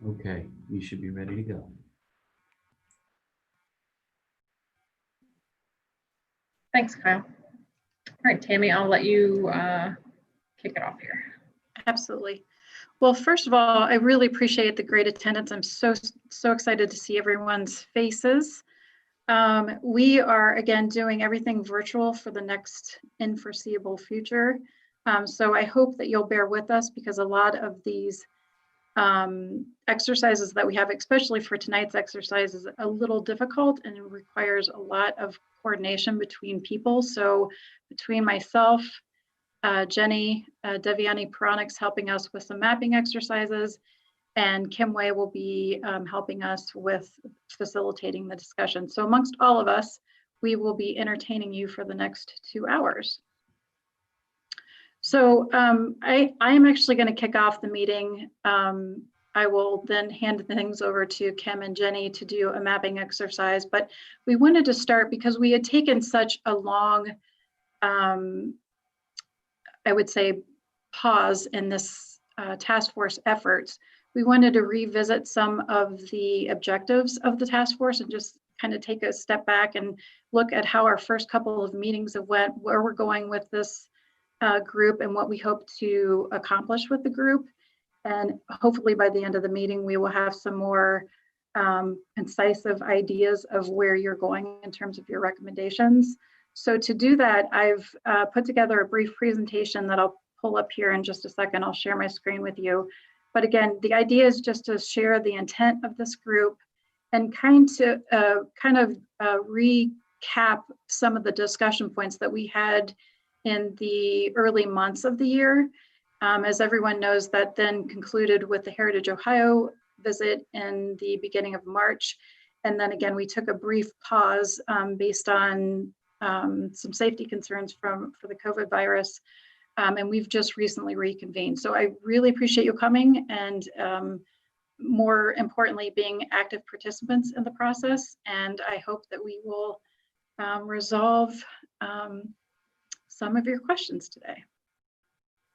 Okay, you should be ready to go. Thanks, Kyle. All right, Tammy, I'll let you kick it off here. Absolutely. Well, first of all, I really appreciate the great attendance. I'm so excited to see everyone's faces. We are, again, doing everything virtual for the next foreseeable future. So I hope that you'll bear with us, because a lot of these exercises that we have, especially for tonight's exercise, is a little difficult and it requires a lot of coordination between people. So between myself, Jenny, Devyani Puranix helping us with some mapping exercises, and Kim Wei will be helping us with facilitating the discussion. So amongst all of us, we will be entertaining you for the next 2 hours. So I am actually going to kick off the meeting. I will then hand things over to Kim and Jenny to do a mapping exercise, but we wanted to start because we had taken such a long, I would say, pause in this task force efforts. We wanted to revisit some of the objectives of the task force and just kind of take a step back and look at how our first couple of meetings have went, where we're going with this group, and what we hope to accomplish with the group. And hopefully by the end of the meeting, we will have some more incisive ideas of where you're going in terms of your recommendations. So to do that, I've put together a brief presentation that I'll pull up here in just a second. I'll share my screen with you. But again, the idea is just to share the intent of this group and kind of recap some of the discussion points that we had in the early months of the year. As everyone knows, that then concluded with the Heritage Ohio visit in the beginning of March. And then again, we took a brief pause based on some safety concerns for the COVID virus. And we've just recently reconvened. So I really appreciate you coming, and more importantly, being active participants in the process. And I hope that we will resolve some of your questions today.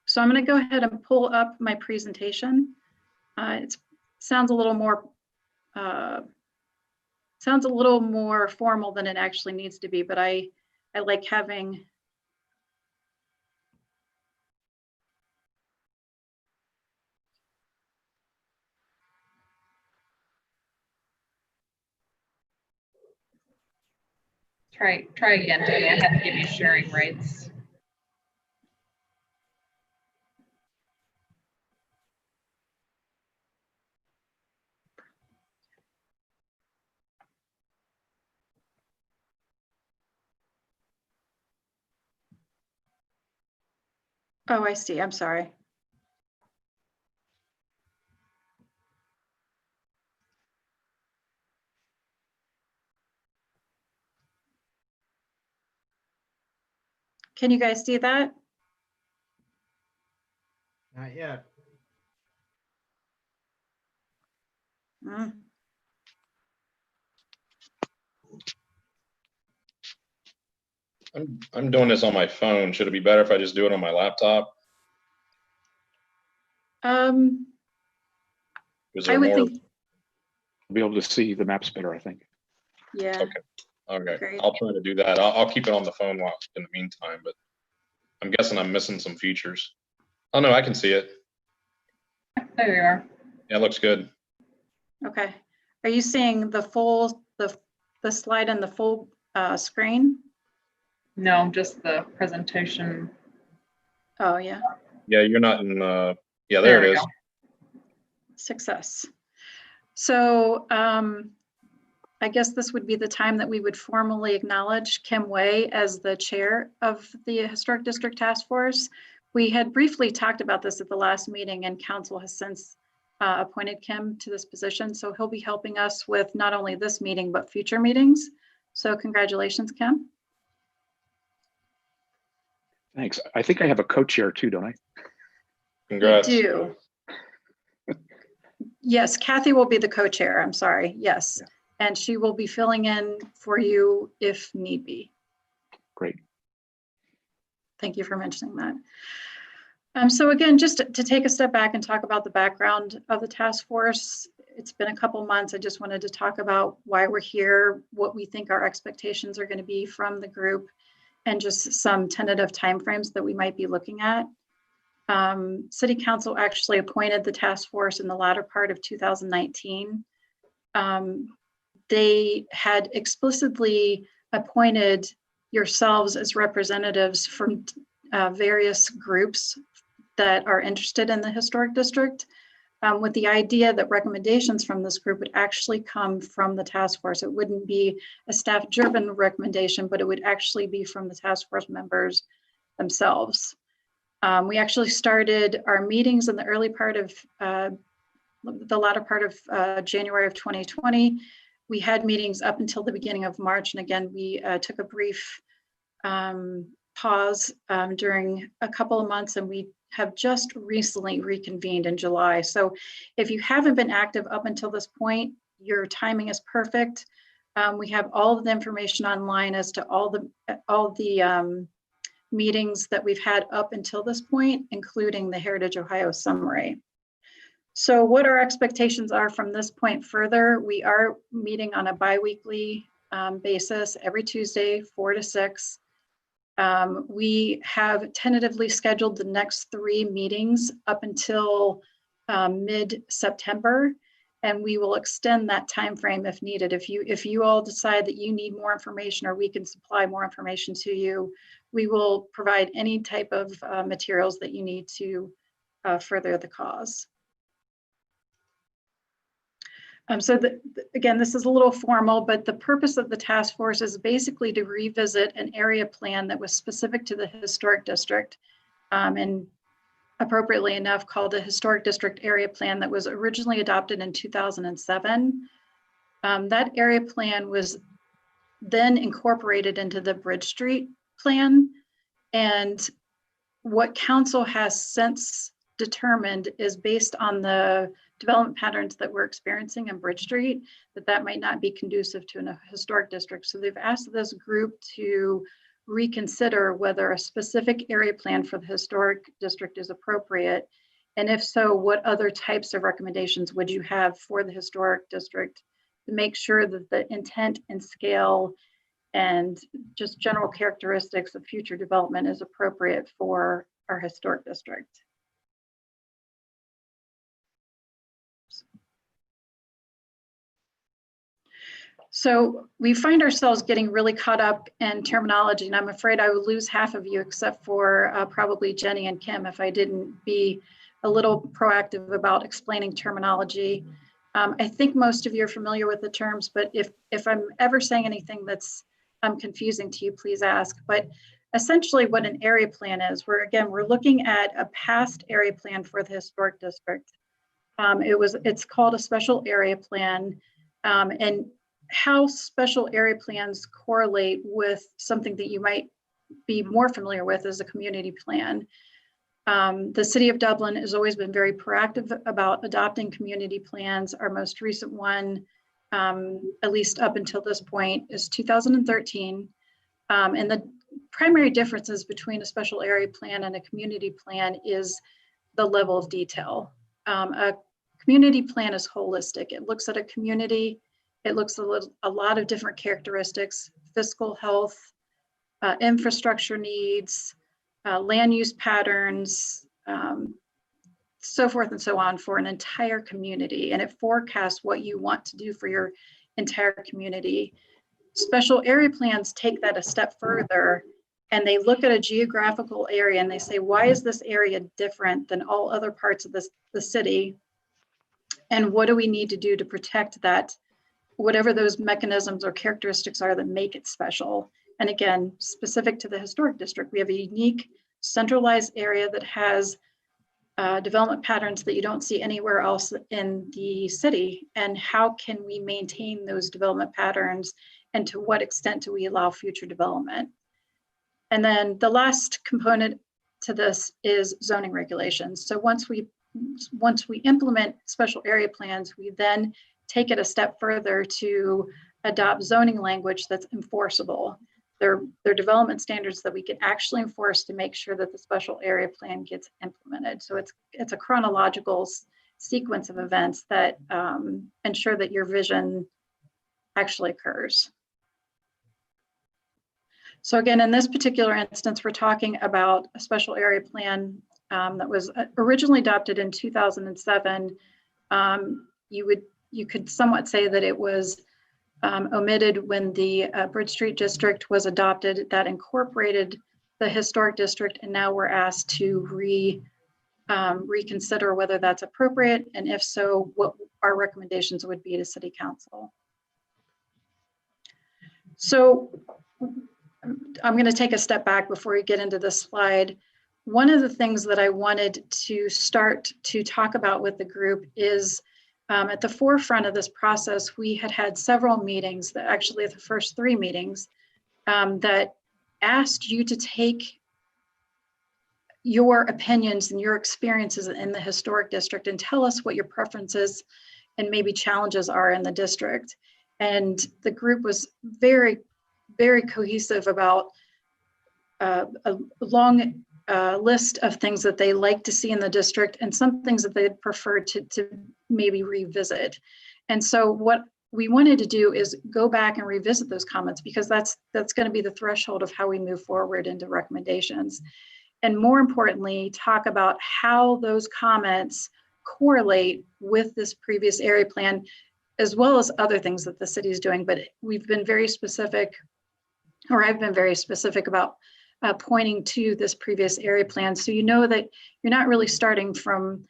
So I'm going to go ahead and pull up my presentation. It sounds a little more formal than it actually needs to be, but I like having Try again, Tammy. I had to give you sharing rights. Oh, I see. I'm sorry. Can you guys see that? Not yet. I'm doing this on my phone. Should it be better if I just do it on my laptop? Is there I would more? think, Be able to see the maps better, I think. yeah. Okay, Great. I'll try to do that. I'll keep it on the phone while in the meantime, but I'm guessing I'm missing some features. Oh no, I can see it. There you are. Yeah, it looks good. Okay. Are you seeing the full, the slide and the full screen? No, just the presentation. Oh, yeah. Yeah, you're not in, yeah, there it is. Go. Success. So I guess this would be the time that we would formally acknowledge Kim Wei as the chair of the Historic District Task Force. We had briefly talked about this at the last meeting, and council has since appointed Kim to this position. So he'll be helping us with not only this meeting, but future meetings. So congratulations, Kim. Thanks. I think I have a co-chair too, don't I? Congrats. You do. Yes, Kathy will be the co-chair. I'm sorry. Yes. Yeah. And she will be filling in for you if need be. Great. Thank you for mentioning that. So again, just to take a step back and talk about the background of the task force, it's been a couple months. I just wanted to talk about why we're here, what we think our expectations are going to be from the group, and just some tentative timeframes that we might be looking at. City Council actually appointed the task force in the latter part of 2019. They had explicitly appointed yourselves as representatives from various groups that are interested in the historic district, with the idea that recommendations from this group would actually come from the task force. It wouldn't be a staff-driven recommendation, but it would actually be from the task force members themselves. We actually started our meetings in the early part of the latter part of January of 2020. We had meetings up until the beginning of March, and again, we took a brief pause during a couple of months, and we have just recently reconvened in July. So if you haven't been active up until this point, your timing is perfect. We have all of the information online as to all the meetings that we've had up until this point, including the Heritage Ohio summary. So what our expectations are from this point further, we are meeting on a bi-weekly basis every Tuesday, 4 to 6. We have tentatively scheduled the next 3 meetings up until mid-September, and we will extend that time frame if needed. If you all decide that you need more information or we can supply more information to you, we will provide any type of materials that you need to further the cause. Again, this is a little formal, but the purpose of the task force is basically to revisit an area plan that was specific to the historic district, and appropriately enough called a historic district area plan that was originally adopted in 2007. That area plan was then incorporated into the Bridge Street plan, and what council has since determined is based on the development patterns that we're experiencing in Bridge Street, that might not be conducive to a historic district. So they've asked this group to reconsider whether a specific area plan for the historic district is appropriate. And if so, what other types of recommendations would you have for the historic district to make sure that the intent and scale and just general characteristics of future development is appropriate for our historic district. So we find ourselves getting really caught up in terminology, and I'm afraid I would lose half of you except for probably Jenny and Kim if I didn't be a little proactive about explaining terminology. I think most of you are familiar with the terms, but if I'm ever saying anything that's confusing to you, please ask. But essentially what an area plan is, we're looking at a past area plan for the historic district. It's called a special area plan, and how special area plans correlate with something that you might be more familiar with is a community plan. The City of Dublin has always been very proactive about adopting community plans. Our most recent one, at least up until this point, is 2013. And the primary differences between a special area plan and a community plan is the level of detail. A community plan is holistic. It looks at a community. It looks at a lot of different characteristics: fiscal health, infrastructure needs, land use patterns, so forth and so on for an entire community. And it forecasts what you want to do for your entire community. Special area plans take that a step further, and they look at a geographical area and they say, why is this area different than all other parts of the city? And what do we need to do to protect that, whatever those mechanisms or characteristics are that make it special? And again, specific to the historic district, we have a unique centralized area that has development patterns that you don't see anywhere else in the city. And how can we maintain those development patterns, and to what extent do we allow future development? And then the last component to this is zoning regulations. So once we implement special area plans, we then take it a step further to adopt zoning language that's enforceable. they're development standards that we can actually enforce to make sure that the special area plan gets implemented. So it's a chronological sequence of events that ensure that your vision actually occurs. So again, in this particular instance, we're talking about a special area plan that was originally adopted in 2007. You could somewhat say that it was omitted when the Bridge Street District was adopted. That incorporated the historic district, and now we're asked to reconsider whether that's appropriate, and if so, what our recommendations would be to City Council. So I'm going to take a step back before we get into this slide. One of the things that I wanted to start to talk about with the group is at the forefront of this process, we had several meetings, that actually the first 3 meetings, that asked you to take your opinions and your experiences in the historic district and tell us what your preferences and maybe challenges are in the district. And the group was very, very cohesive about a long list of things that they like to see in the district and some things that they'd prefer to maybe revisit. And so what we wanted to do is go back and revisit those comments, because that's going to be the threshold of how we move forward into recommendations. And more importantly, talk about how those comments correlate with this previous area plan, as well as other things that the city is doing. But we've been very specific, or I've been very specific about pointing to this previous area plan. So you know that you're not really starting from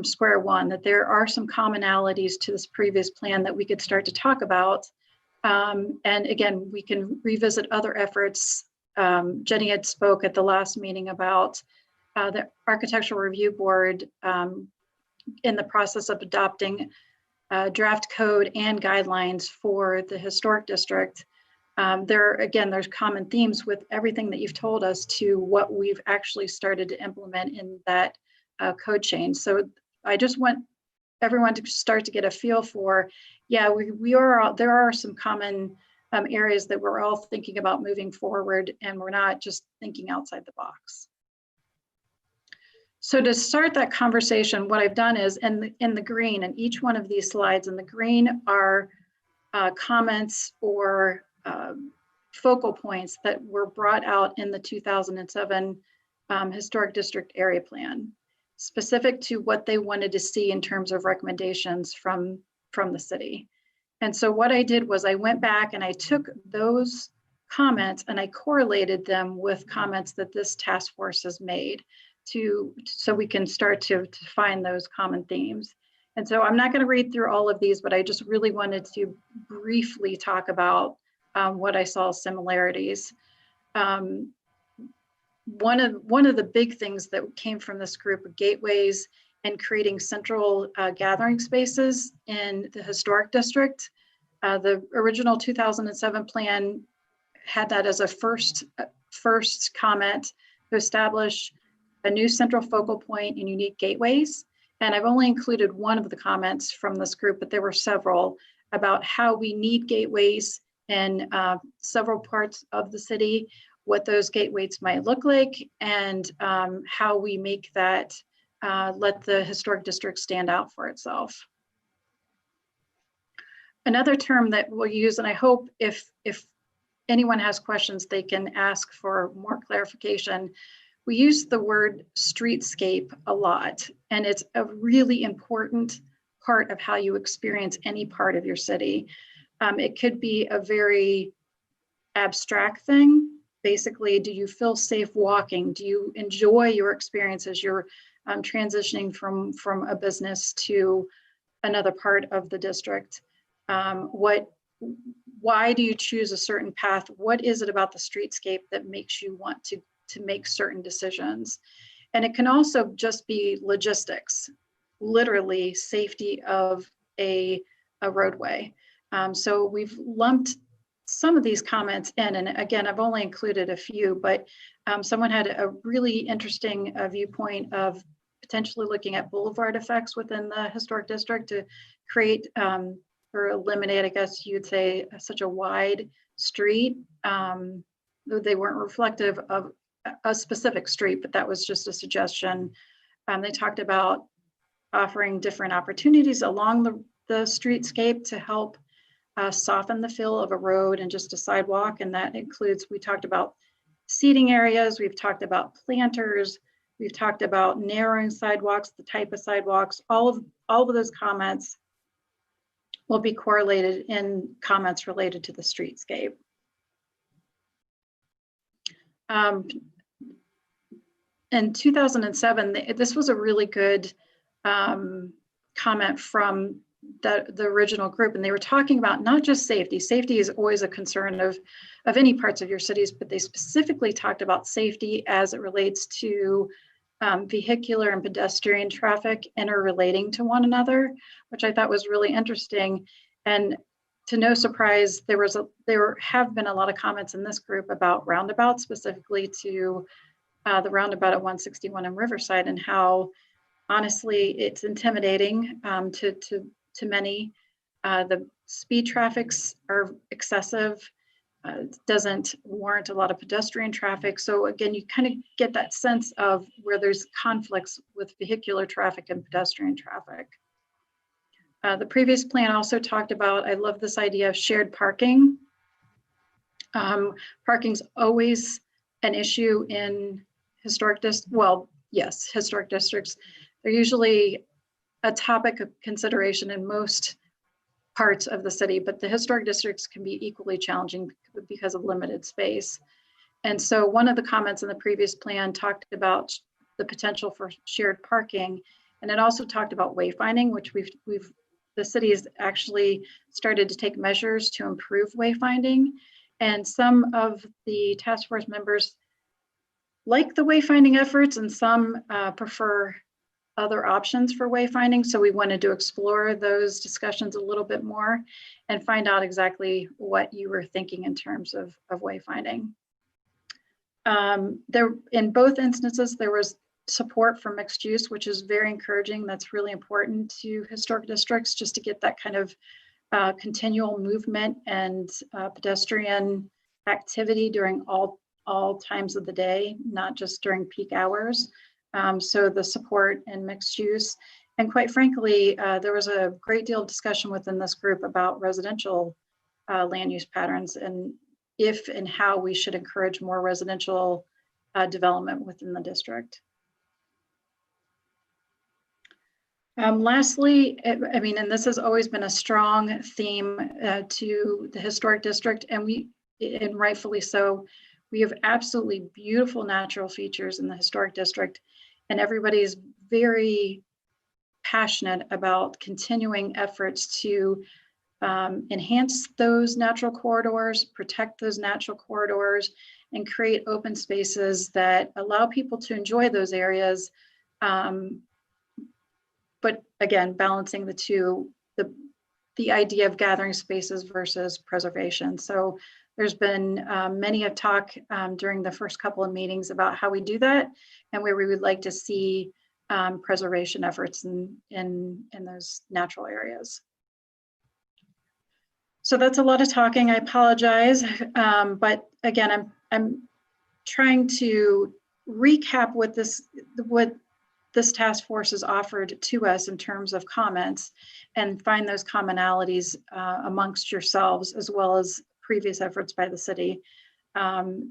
square one, that there are some commonalities to this previous plan that we could start to talk about. And again, we can revisit other efforts. Jenny had spoke at the last meeting about the Architectural Review Board in the process of adopting draft code and guidelines for the historic district. There's common themes with everything that you've told us to what we've actually started to implement in that code change. So I just want everyone to start to get a feel for, yeah, there are some common areas that we're all thinking about moving forward, and we're not just thinking outside the box. So to start that conversation, what I've done is in the green, and each one of these slides in the green are comments or focal points that were brought out in the 2007 Historic District Area Plan, specific to what they wanted to see in terms of recommendations from the city. And so what I did was I went back and I took those comments and I correlated them with comments that this task force has made so we can start to find those common themes. And so I'm not going to read through all of these, but I just really wanted to briefly talk about what I saw similarities. One of the big things that came from this group of gateways and creating central gathering spaces in the historic district. The original 2007 plan had that as a first comment to establish a new central focal point and unique gateways. And I've only included one of the comments from this group, but there were several about how we need gateways in several parts of the city, what those gateways might look like, and how we make that let the historic district stand out for itself. Another term that we'll use, and I hope if anyone has questions, they can ask for more clarification. We use the word streetscape a lot, and it's a really important part of how you experience any part of your city. It could be a very abstract thing. Basically, do you feel safe walking? Do you enjoy your experience as you're transitioning from a business to another part of the district? Why do you choose a certain path? What is it about the streetscape that makes you want to make certain decisions? And it can also just be logistics, literally safety of a roadway. So we've lumped some of these comments in, and again, I've only included a few, but someone had a really interesting viewpoint of potentially looking at boulevard effects within the historic district to create or eliminate, I guess you'd say, such a wide street. they weren't reflective of a specific street, but that was just a suggestion. They talked about offering different opportunities along the streetscape to help soften the feel of a road and just a sidewalk. And that includes, we talked about seating areas, we've talked about planters, we've talked about narrowing sidewalks, the type of sidewalks, all of those comments will be correlated in comments related to the streetscape. In 2007, this was a really good comment from the original group, and they were talking about not just safety. Safety is always a concern of any parts of your cities, but they specifically talked about safety as it relates to vehicular and pedestrian traffic interrelating to one another, which I thought was really interesting. And to no surprise, there have been a lot of comments in this group about roundabouts, specifically to the roundabout at 161 in Riverside, and how honestly it's intimidating to many. The speed traffics are excessive. It doesn't warrant a lot of pedestrian traffic. So again, you kind of get that sense of where there's conflicts with vehicular traffic and pedestrian traffic. The previous plan also talked about, I love this idea of shared parking. Parking's always an issue in historic districts. Well, yes, historic districts. They're usually a topic of consideration in most parts of the city, but the historic districts can be equally challenging because of limited space. And so one of the comments in the previous plan talked about the potential for shared parking, and it also talked about wayfinding, which the city has actually started to take measures to improve wayfinding. And some of the task force members like the wayfinding efforts, and some prefer other options for wayfinding. So we wanted to explore those discussions a little bit more and find out exactly what you were thinking in terms of wayfinding. In both instances, there was support for mixed use, which is very encouraging. That's really important to historic districts, just to get that kind of continual movement and pedestrian activity during all times of the day, not just during peak hours. So the support and mixed use. And quite frankly, there was a great deal of discussion within this group about residential land use patterns, and if and how we should encourage more residential development within the district. Lastly, I mean, and this has always been a strong theme to the historic district, and rightfully so, we have absolutely beautiful natural features in the historic district, and everybody's very passionate about continuing efforts to enhance those natural corridors, protect those natural corridors, and create open spaces that allow people to enjoy those areas. But again, balancing the two, the idea of gathering spaces versus preservation. So there's been many a talk during the first couple of meetings about how we do that and where we would like to see preservation efforts in those natural areas. So that's a lot of talking. I apologize, but again, I'm trying to recap what this task force has offered to us in terms of comments and find those commonalities amongst yourselves as well as previous efforts by the city.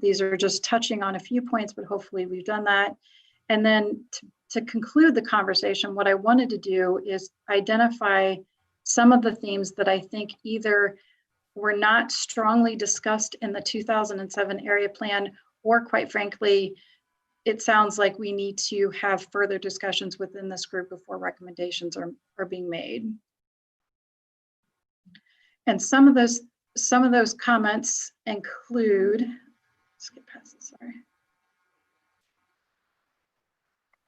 These are just touching on a few points, but hopefully we've done that. And then to conclude the conversation, what I wanted to do is identify some of the themes that I think either were not strongly discussed in the 2007 area plan, or quite frankly, it sounds like we need to have further discussions within this group before recommendations are being made. And some of those comments include, let's get past this, sorry.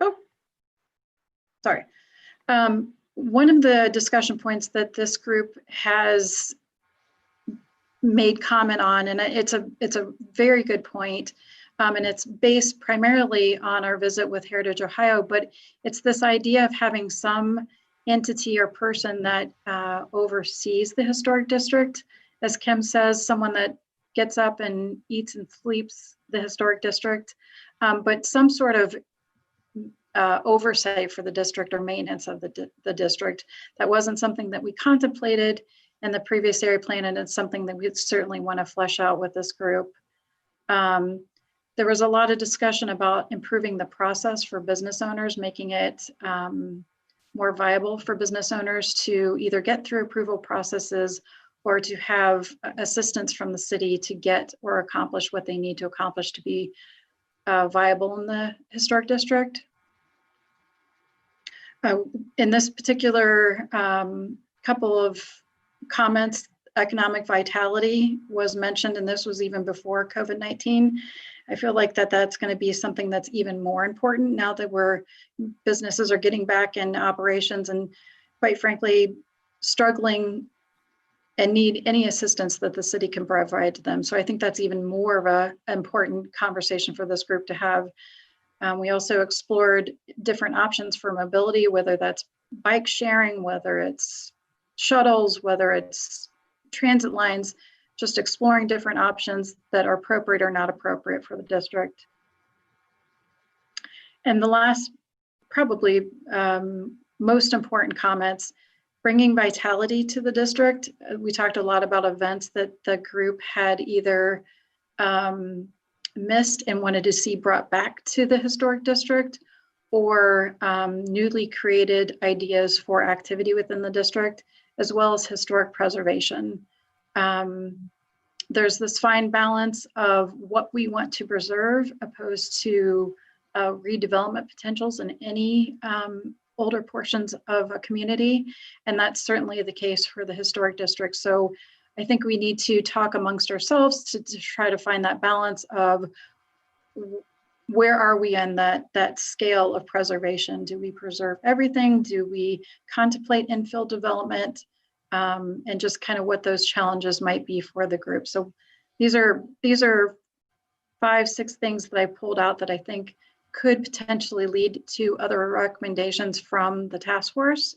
Oh, sorry. One of the discussion points that this group has made comment on, and it's a very good point, and it's based primarily on our visit with Heritage Ohio, but it's this idea of having some entity or person that oversees the historic district. As Kim says, someone that gets up and eats and sleeps the historic district, but some sort of oversight for the district or maintenance of the district. That wasn't something that we contemplated in the previous area plan, and it's something that we certainly want to flesh out with this group. There was a lot of discussion about improving the process for business owners, making it more viable for business owners to either get through approval processes or to have assistance from the city to get or accomplish what they need to accomplish to be viable in the historic district. In this particular couple of comments, economic vitality was mentioned, and this was even before COVID-19. I feel like that's going to be something that's even more important now that businesses are getting back in operations and, quite frankly, struggling and need any assistance that the city can provide to them. So I think that's even more of an important conversation for this group to have. We also explored different options for mobility, whether that's bike sharing, whether it's shuttles, whether it's transit lines, just exploring different options that are appropriate or not appropriate for the district. And the last, probably most important comments, bringing vitality to the district. We talked a lot about events that the group had either missed and wanted to see brought back to the historic district, or newly created ideas for activity within the district, as well as historic preservation. There's this fine balance of what we want to preserve opposed to redevelopment potentials in any older portions of a community. And that's certainly the case for the historic district. So I think we need to talk amongst ourselves to try to find that balance of where are we in that scale of preservation? Do we preserve everything? Do we contemplate infill development? And just kind of what those challenges might be for the group. So these are 5-6 things that I pulled out that I think could potentially lead to other recommendations from the task force.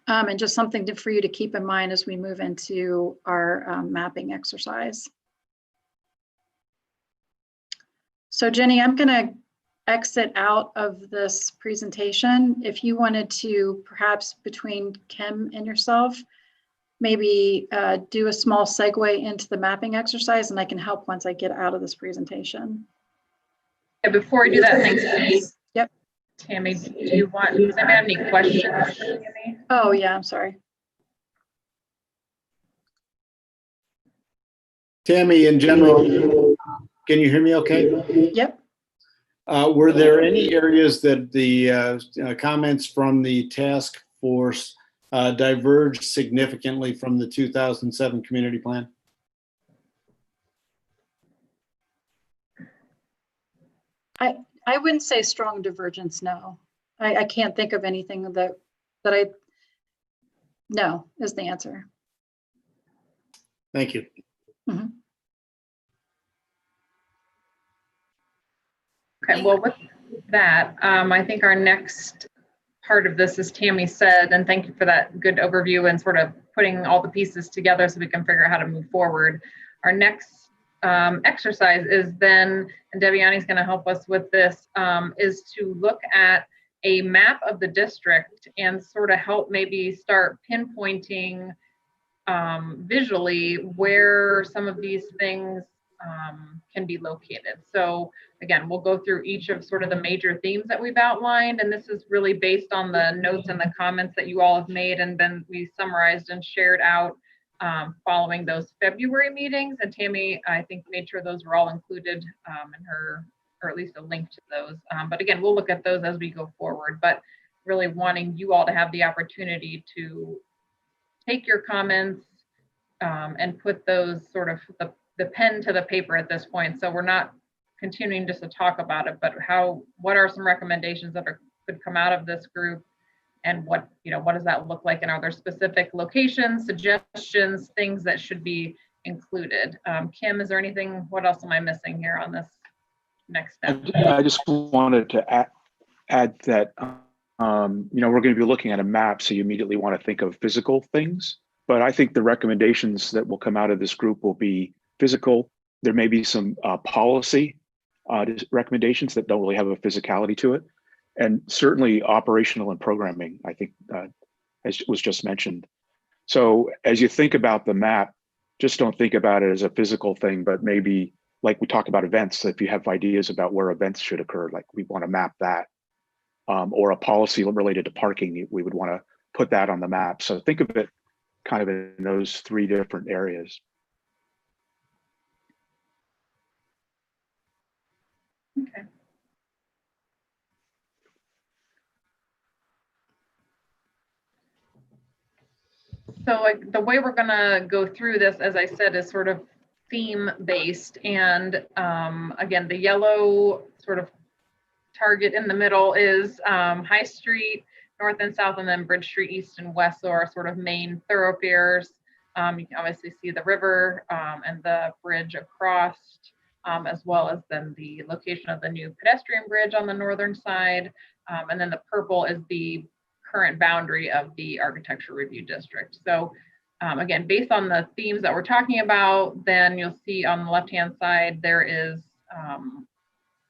And just something for you to keep in mind as we move into our mapping exercise. So Jenny, I'm going to exit out of this presentation. If you wanted to, perhaps between Kim and yourself, maybe do a small segue into the mapping exercise, and I can help once I get out of this presentation. Yeah, before I do that, thanks, Tammy. Yep. Tammy, does anybody have any questions for Tammy? Oh yeah, I'm sorry. Tammy, in general, can you hear me okay? Yep. Were there any areas that the comments from the task force diverged significantly from the 2007 community plan? I wouldn't say strong divergence, no. I can't think of anything no is the answer. Thank you. Mm-hmm. Okay, well, with that, I think our next part of this, as Tammy said, and thank you for that good overview and sort of putting all the pieces together so we can figure out how to move forward. Our next exercise is then, and Deviani's going to help us with this, is to look at a map of the district and sort of help maybe start pinpointing visually where some of these things can be located. So again, we'll go through each of sort of the major themes that we've outlined, and this is really based on the notes and the comments that you all have made, and then we summarized and shared out following those February meetings. And Tammy, I think, made sure those were all included in her, or at least a link to those. But again, we'll look at those as we go forward, but really wanting you all to have the opportunity to take your comments and put those sort of the pen to the paper at this point. So we're not continuing just to talk about it, but what are some recommendations that could come out of this group, and what does that look like, and are there specific locations, suggestions, things that should be included? Kim, is there anything? What else am I missing here on this next step? I just wanted to add that we're going to be looking at a map, so you immediately want to think of physical things. But I think the recommendations that will come out of this group will be physical. There may be some policy recommendations that don't really have a physicality to it. And certainly operational and programming, I think, as was just mentioned. So as you think about the map, just don't think about it as a physical thing, but maybe like we talked about events, if you have ideas about where events should occur, like we want to map that, or a policy related to parking, we would want to put that on the map. So think of it kind of in those three different areas. Okay. So like the way we're gonna go through this, as I said, is sort of theme based. And again, the yellow sort of target in the middle is High Street, north and south, and then Bridge Street, east and west, so our sort of main thoroughfares. You can obviously see the river and the bridge across, as well as then the location of the new pedestrian bridge on the northern side. And then the purple is the current boundary of the architecture review district. So again, based on the themes that we're talking about, then you'll see on the left-hand side, there is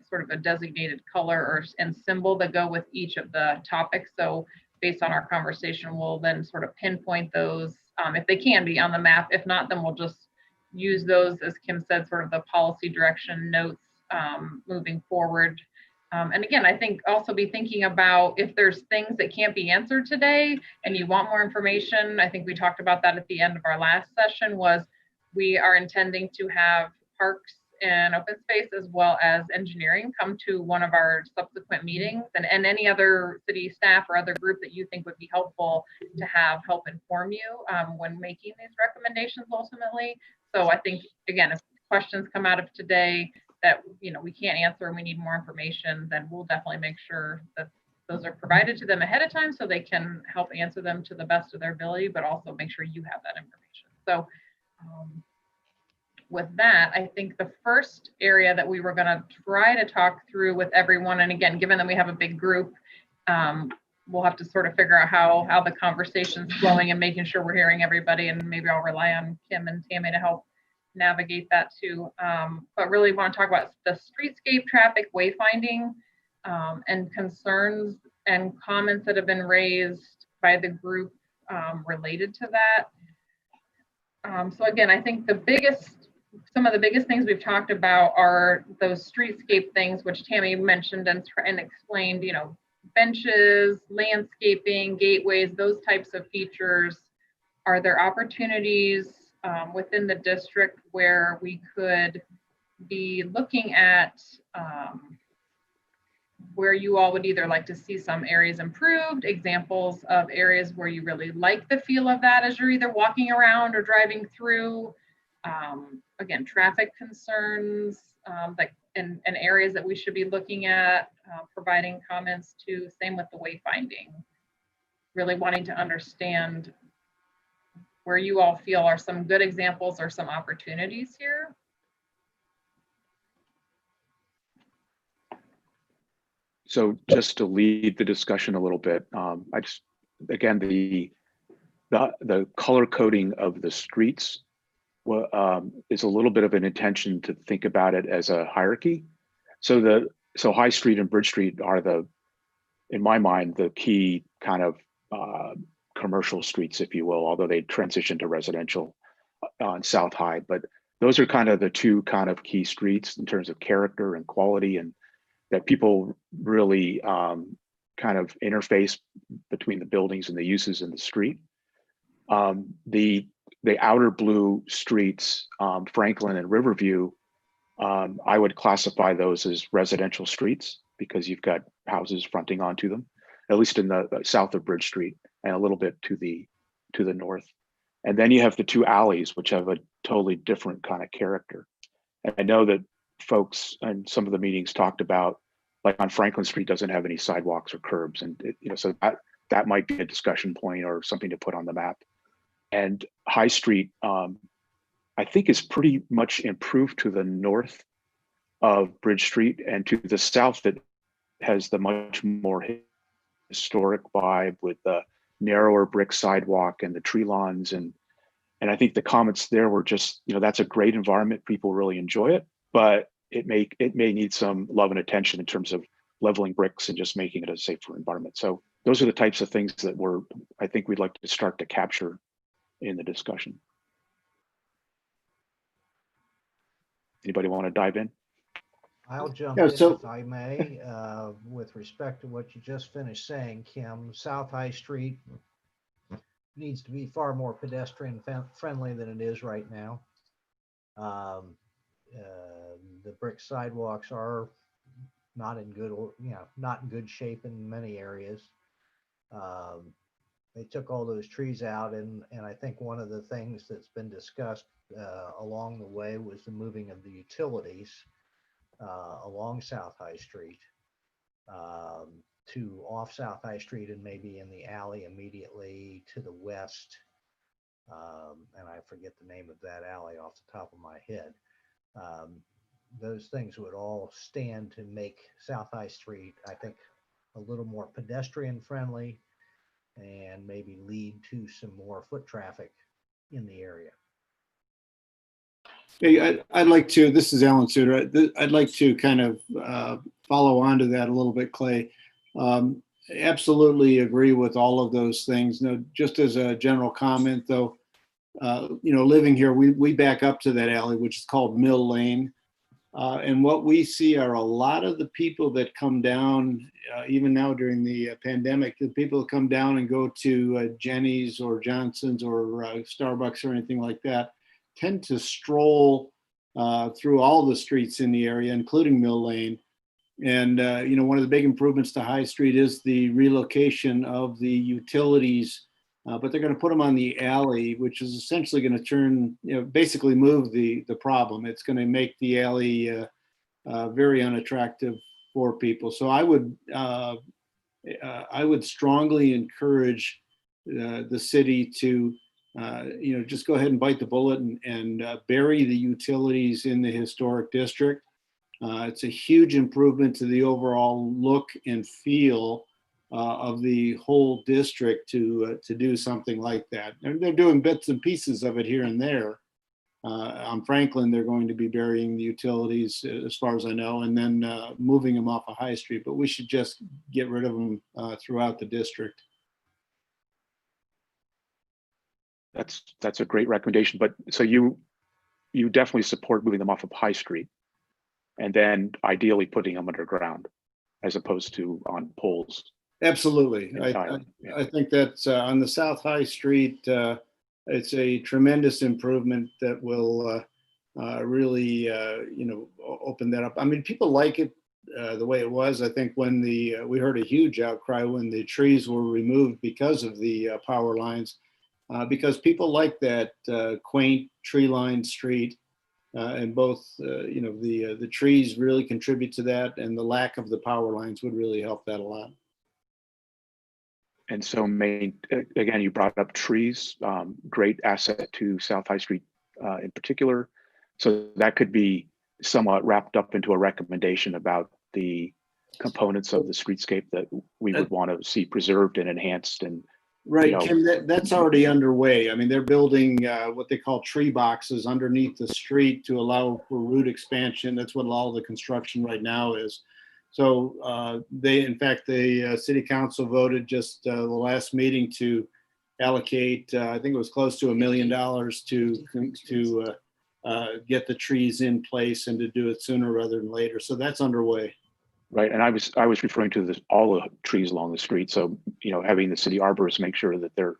sort of a designated color and symbol that go with each of the topics. So based on our conversation, we'll then sort of pinpoint those if they can be on the map. If not, then we'll just use those, as Kim said, sort of the policy direction notes moving forward. And again, I think also be thinking about if there's things that can't be answered today and you want more information. I think we talked about that at the end of our last session, was we are intending to have parks and open space as well as engineering come to one of our subsequent meetings, and any other city staff or other group that you think would be helpful to have help inform you when making these recommendations ultimately. So I think, again, if questions come out of today that we can't answer and we need more information, then we'll definitely make sure that those are provided to them ahead of time so they can help answer them to the best of their ability, but also make sure you have that information. So with that, I think the first area that we were going to try to talk through with everyone, and again, given that we have a big group, we'll have to sort of figure out how the conversation's flowing and making sure we're hearing everybody, and maybe I'll rely on Kim and Tammy to help navigate that too. But really want to talk about the streetscape traffic wayfinding and concerns and comments that have been raised by the group related to that. So again, I think some of the biggest things we've talked about are those streetscape things, which Tammy mentioned and explained, benches, landscaping, gateways, those types of features. Are there opportunities within the district where we could be looking at where you all would either like to see some areas improved, examples of areas where you really like the feel of that as you're either walking around or driving through? Again, traffic concerns and areas that we should be looking at, providing comments to. Same with the wayfinding. Really wanting to understand where you all feel are some good examples or some opportunities here. So just to lead the discussion a little bit, again, the color coding of the streets is a little bit of an intention to think about it as a hierarchy. So High Street and Bridge Street are in my mind, the key kind of commercial streets, if you will, although they transition to residential on South High. But those are kind of the two kind of key streets in terms of character and quality, and that people really kind of interface between the buildings and the uses in the street. The outer blue streets, Franklin and Riverview, I would classify those as residential streets because you've got houses fronting onto them, at least in the south of Bridge Street and a little bit to the north. And then you have the two alleys, which have a totally different kind of character. And I know that folks in some of the meetings talked about, like on Franklin Street doesn't have any sidewalks or curbs, and so that might be a discussion point or something to put on the map. And High Street, I think, is pretty much improved to the north of Bridge Street, and to the south it has the much more historic vibe with the narrower brick sidewalk and the tree lawns and And I think the comments there were just, that's a great environment. People really enjoy it, but it may need some love and attention in terms of leveling bricks and just making it a safer environment. So those are the types of things that I think we'd like to start to capture in the discussion. Anybody want to dive in? I'll jump Yeah, in so- if I may, with respect to what you just finished saying, Kim. South High Street needs to be far more pedestrian friendly than it is right now. The brick sidewalks are not in good shape in many areas. They took all those trees out, and I think one of the things that's been discussed along the way was the moving of the utilities along South High Street to off South High Street and maybe in the alley immediately to the west. And I forget the name of that alley off the top of my head. Those things would all stand to make South High Street, I think, a little more pedestrian friendly and maybe lead to some more foot traffic in the area. Hey, I'd like to, this is Alan Suter. I'd like to kind of follow on to that a little bit, Clay. Absolutely agree with all of those things. No, just as a general comment though, living here, we back up to that alley, which is called Mill Lane. And what we see are a lot of the people that come down, even now during the pandemic, the people that come down and go to Jenny's or Johnson's or Starbucks or anything like that, tend to stroll through all the streets in the area, including Mill Lane. And, one of the big improvements to High Street is the relocation of the utilities, but they're going to put them on the alley, which is essentially going to turn, basically move the problem. It's going to make the alley very unattractive for people. So I would strongly encourage the city to just go ahead and bite the bullet and bury the utilities in the historic district. It's a huge improvement to the overall look and feel of the whole district to do something like that. They're doing bits and pieces of it here and there. On Franklin, they're going to be burying the utilities, as far as I know, and then moving them off of High Street. But we should just get rid of them throughout the district. That's a great recommendation. But so you definitely support moving them off of High Street, and then ideally putting them underground, as opposed to on poles. Absolutely. I think that on the South High Street, it's a tremendous improvement that will really, open that up. I mean, people like it the way it was. I think when we heard a huge outcry when the trees were removed because of the power lines, because people like that quaint tree-lined street. And both, the trees really contribute to that, and the lack of the power lines would really help that a lot. And so, again, you brought up trees, great asset to South High Street in particular. So that could be somewhat wrapped up into a recommendation about the components of the streetscape that we would want to see preserved and enhanced. And right, Kim, that's already underway. I mean, they're building what they call tree boxes underneath the street to allow for route expansion. That's what all the construction right now is. So in fact, the city council voted just the last meeting to allocate, I think it was close to $1 million to get the trees in place and to do it sooner rather than later. So that's underway. Right, and I was referring to all the trees along the street. So having the city arborists make sure that they're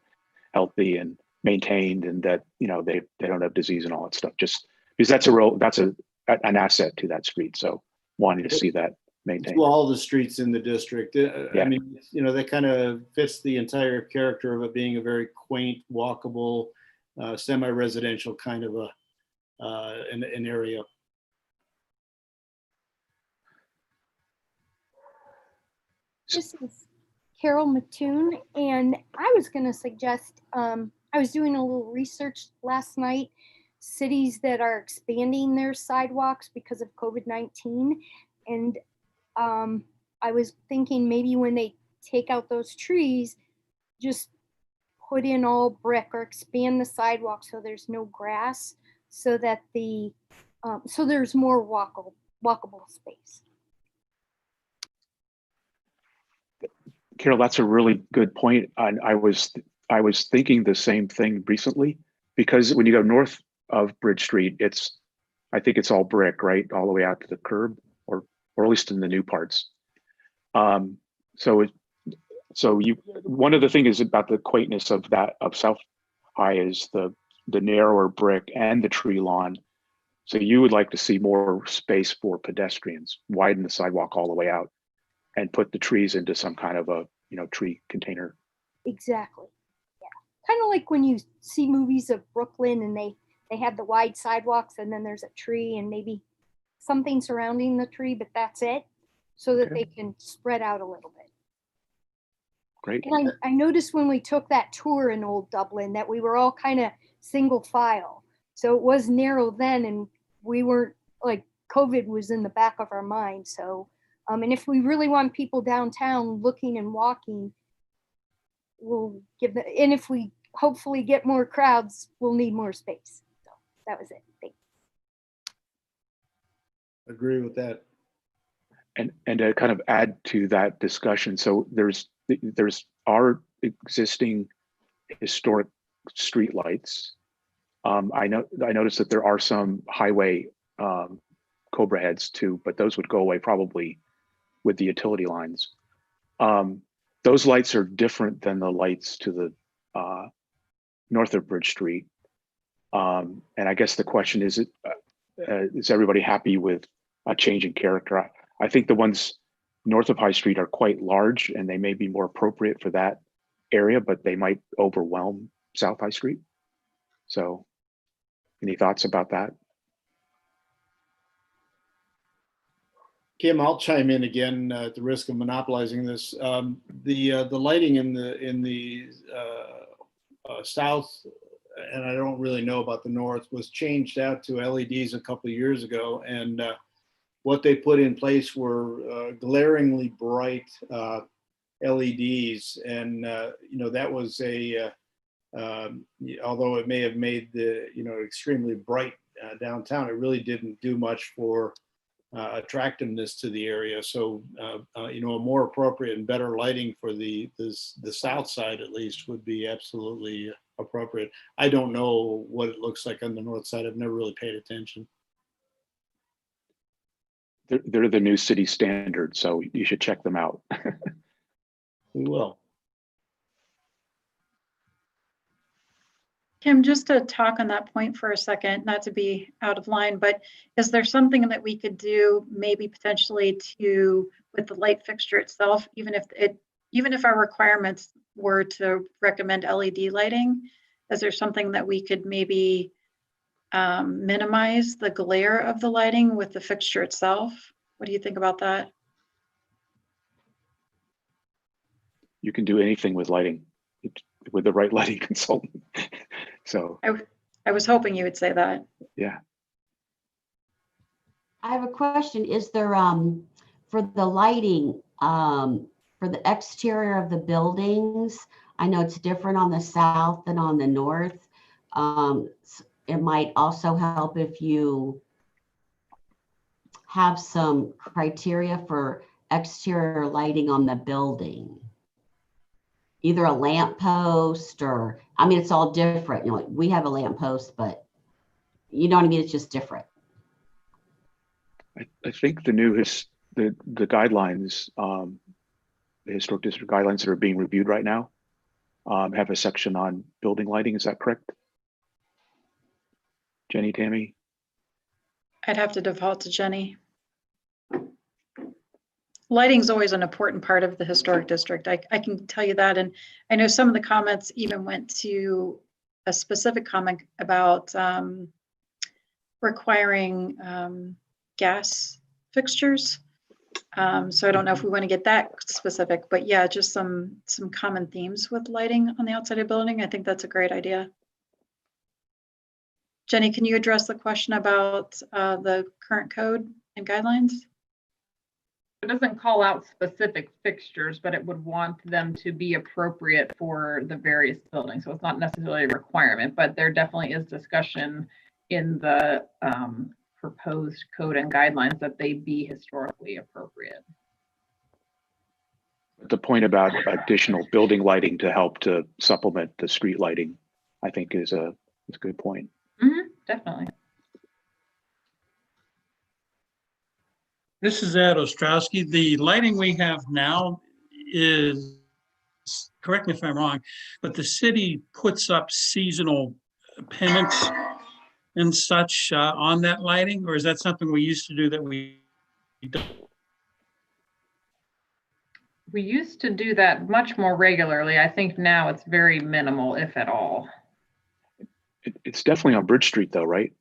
healthy and maintained, and that they don't have disease and all that stuff. Just because that's an asset to that street. So wanting to see that maintained. To all the streets in the district. Yeah. I mean, that kind of fits the entire character of it being a very quaint, walkable, semi-residential kind of an area. This is Carol Mattoon, and I was going to suggest, I was doing a little research last night, cities that are expanding their sidewalks because of COVID-19. And I was thinking maybe when they take out those trees, just put in all brick or expand the sidewalk so there's no grass, so that so there's more walkable space. Carol, that's a really good point. And I was thinking the same thing recently, because when you go north of Bridge Street, I think it's all brick, right, all the way out to the curb, or at least in the new parts. One of the things about the quaintness of South High is the narrower brick and the tree lawn. So you would like to see more space for pedestrians, widen the sidewalk all the way out, and put the trees into some kind of a tree container. Exactly. Yeah. Kind of like when you see movies of Brooklyn and they have the wide sidewalks and then there's a tree and maybe something surrounding the tree, but that's it, so that Okay. they can spread out a little bit. Great. And I noticed when we took that tour in Old Dublin that we were all kind of single file. So it was narrow then, and we weren't, like, COVID was in the back of our mind. So, and if we really want people downtown looking and walking, we'll give them, and if we hopefully get more crowds, we'll need more space. So that was it. Thanks. Agree with that. And to kind of add to that discussion, so there's our existing historic streetlights. I noticed that there are some highway Cobra heads too, but those would go away probably with the utility lines. Those lights are different than the lights to the north of Bridge Street. And I guess the question is everybody happy with a change in character? I think the ones north of High Street are quite large and they may be more appropriate for that area, but they might overwhelm South High Street. So any thoughts about that? Kim, I'll chime in again at the risk of monopolizing this. The lighting in the south, and I don't really know about the north, was changed out to LEDs a couple of years ago, and what they put in place were glaringly bright LEDs, and that was although it may have made the extremely bright downtown, it really didn't do much for attractiveness to the area. So a more appropriate and better lighting for the south side at least would be absolutely appropriate. I don't know what it looks like on the north side. I've never really paid attention. They're the new city standard, so you should check them out. We will. Kim, just to talk on that point for a second, not to be out of line, but is there something that we could do maybe potentially with the light fixture itself, even if our requirements were to recommend LED lighting, is there something that we could maybe minimize the glare of the lighting with the fixture itself? What do you think about that? You can do anything with lighting, with the right lighting consultant. So I was hoping you would say that. Yeah. I have a question. Is there for the lighting for the exterior of the buildings? I know it's different on the south than on the north. It might also help if you have some criteria for exterior lighting on the building. Either a lamp post or, I mean, it's all different. Like we have a lamp post, but you know what I mean? It's just different. I think the new the guidelines, the historic district guidelines that are being reviewed right now, have a section on building lighting. Is that correct? Jenny, Tammy? I'd have to default to Jenny. Lighting is always an important part of the historic district. I can tell you that. And I know some of the comments even went to a specific comment about requiring gas fixtures. So I don't know if we want to get that specific, but yeah, just some common themes with lighting on the outside of the building. I think that's a great idea. Jenny, can you address the question about the current code and guidelines? It doesn't call out specific fixtures, but it would want them to be appropriate for the various buildings. So it's not necessarily a requirement, but there definitely is discussion in the proposed code and guidelines that they be historically appropriate. The point about additional building lighting to help to supplement the street lighting, I think is a good point. Definitely. This is Ed Ostrowski. The lighting we have now is, correct me if I'm wrong, but the city puts up seasonal pennants and such on that lighting, or is that something we used to do that we don't? We used to do that much more regularly. I think now it's very minimal, if at all. It's definitely on Bridge Street though, right?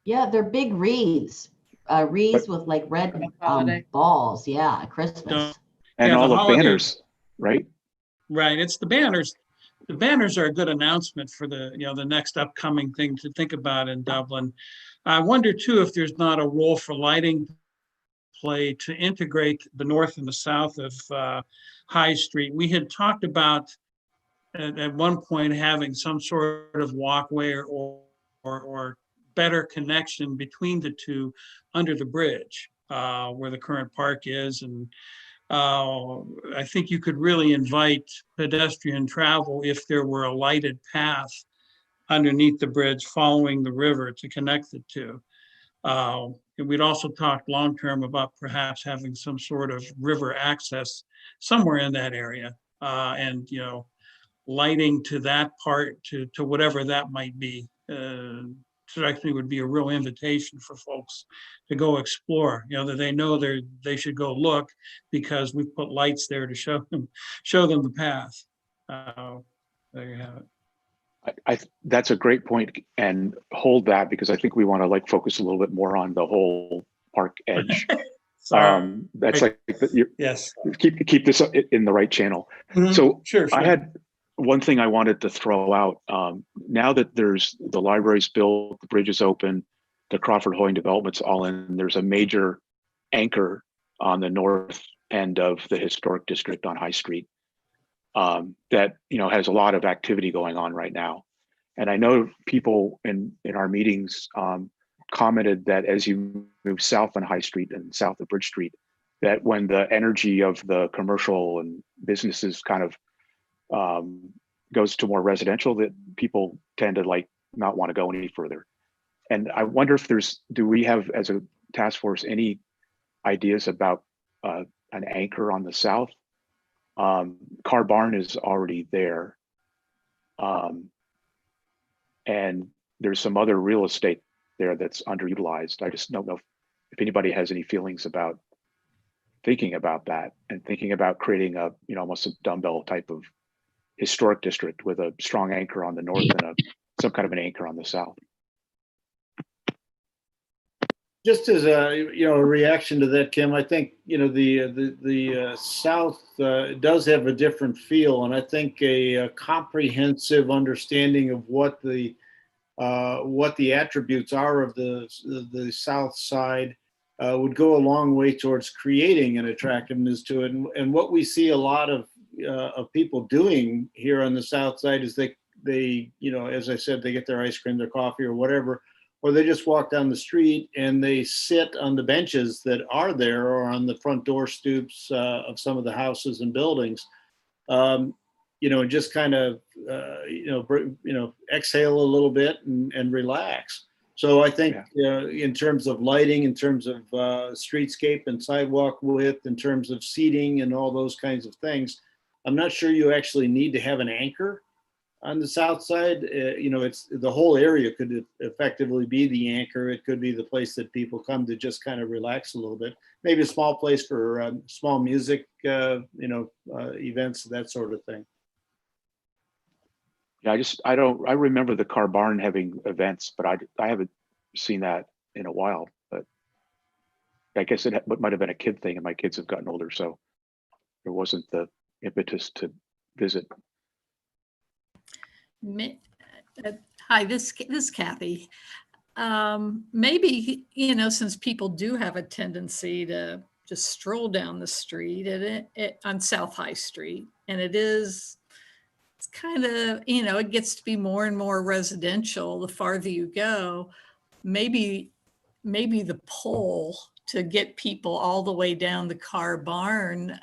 Yeah, they're big wreaths, wreaths with like red Holiday. balls. Yeah, Christmas. And Yeah, all the the holiday- banners, right? Right, it's the banners. The banners are a good announcement for the, the next upcoming thing to think about in Dublin. I wonder too if there's not a role for lighting play to integrate the north and the south of High Street. We had talked about at one point having some sort of walkway or better connection between the two under the bridge where the current park is. And I think you could really invite pedestrian travel if there were a lighted path underneath the bridge following the river to connect the two. And we'd also talked long-term about perhaps having some sort of river access somewhere in that area. And, lighting to that part, to whatever that might be, actually would be a real invitation for folks to go explore, that they know they should go look because we've put lights there to show them the path. There you have it. That's a great point, and hold that because I think we want to focus a little bit more on the whole park edge. That's Yes. Keep this in the right channel. Mhm. So Sure. I had one thing I wanted to throw out. Now that there's the library's built, the bridge is open, the Crawford Hoying development's all in, there's a major anchor on the north end of the historic district on High Street that has a lot of activity going on right now. And I know people in our meetings commented that as you move south on High Street and south of Bridge Street, that when the energy of the commercial and businesses kind of goes to more residential, that people tend to not want to go any further. And I wonder if do we have as a task force any ideas about an anchor on the south? Car Barn is already there. And there's some other real estate there that's underutilized. I just don't know if anybody has any feelings about thinking about that and thinking about creating a, almost a dumbbell type of historic district with a strong anchor on the north and some kind of an anchor on the south. Just as a reaction to that, Kim, I think the South does have a different feel, and I think a comprehensive understanding of what the attributes are of the South Side would go a long way towards creating an attractiveness to it. And what we see a lot of people doing here on the South Side is they as I said, they get their ice cream, their coffee, or whatever. Or they just walk down the street and they sit on the benches that are there or on the front door stoops of some of the houses and buildings, just kind of, exhale a little bit and relax. So I think in terms of lighting, in terms of streetscape and sidewalk width, in terms of seating and all those kinds of things, I'm not sure you actually need to have an anchor on the South Side. It's the whole area could effectively be the anchor. It could be the place that people come to just kind of relax a little bit. Maybe a small place for small music, events, that sort of thing. Yeah, I remember the Car Barn having events, but I haven't seen that in a while. But I guess it might have been a kid thing, and my kids have gotten older, so there wasn't the impetus to visit. Hi, this is Kathy. Maybe, since people do have a tendency to just stroll down the street and on South High Street, and it's kind of, it gets to be more and more residential the farther you go. Maybe the pull to get people all the way down the Car Barn,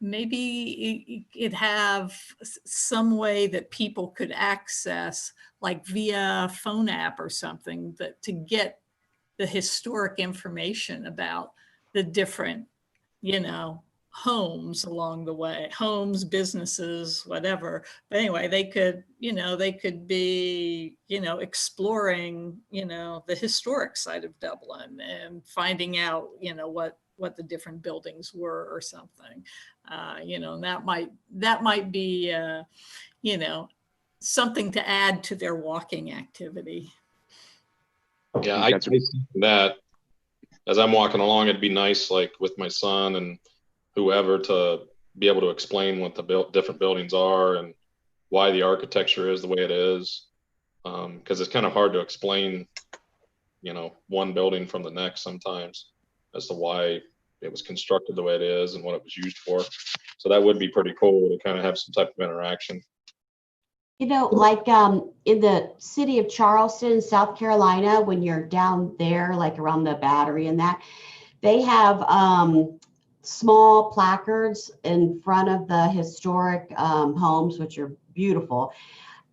maybe it'd have some way that people could access, like via phone app or something, that to get the historic information about the different, homes along the way, homes, businesses, whatever. But anyway, they could be, exploring, the historic side of Dublin and finding out, what the different buildings were or something. And that might be, something to add to their walking activity. Yeah, I see that as I'm walking along, it'd be nice, like with my son and whoever, to be able to explain what the different buildings are and why the architecture is the way it is. Because it's kind of hard to explain, one building from the next sometimes as to why it was constructed the way it is and what it was used for. So that would be pretty cool to kind of have some type of interaction. Like in the city of Charleston, South Carolina, when you're down there, like around the Battery and that, they have small placards in front of the historic homes, which are beautiful.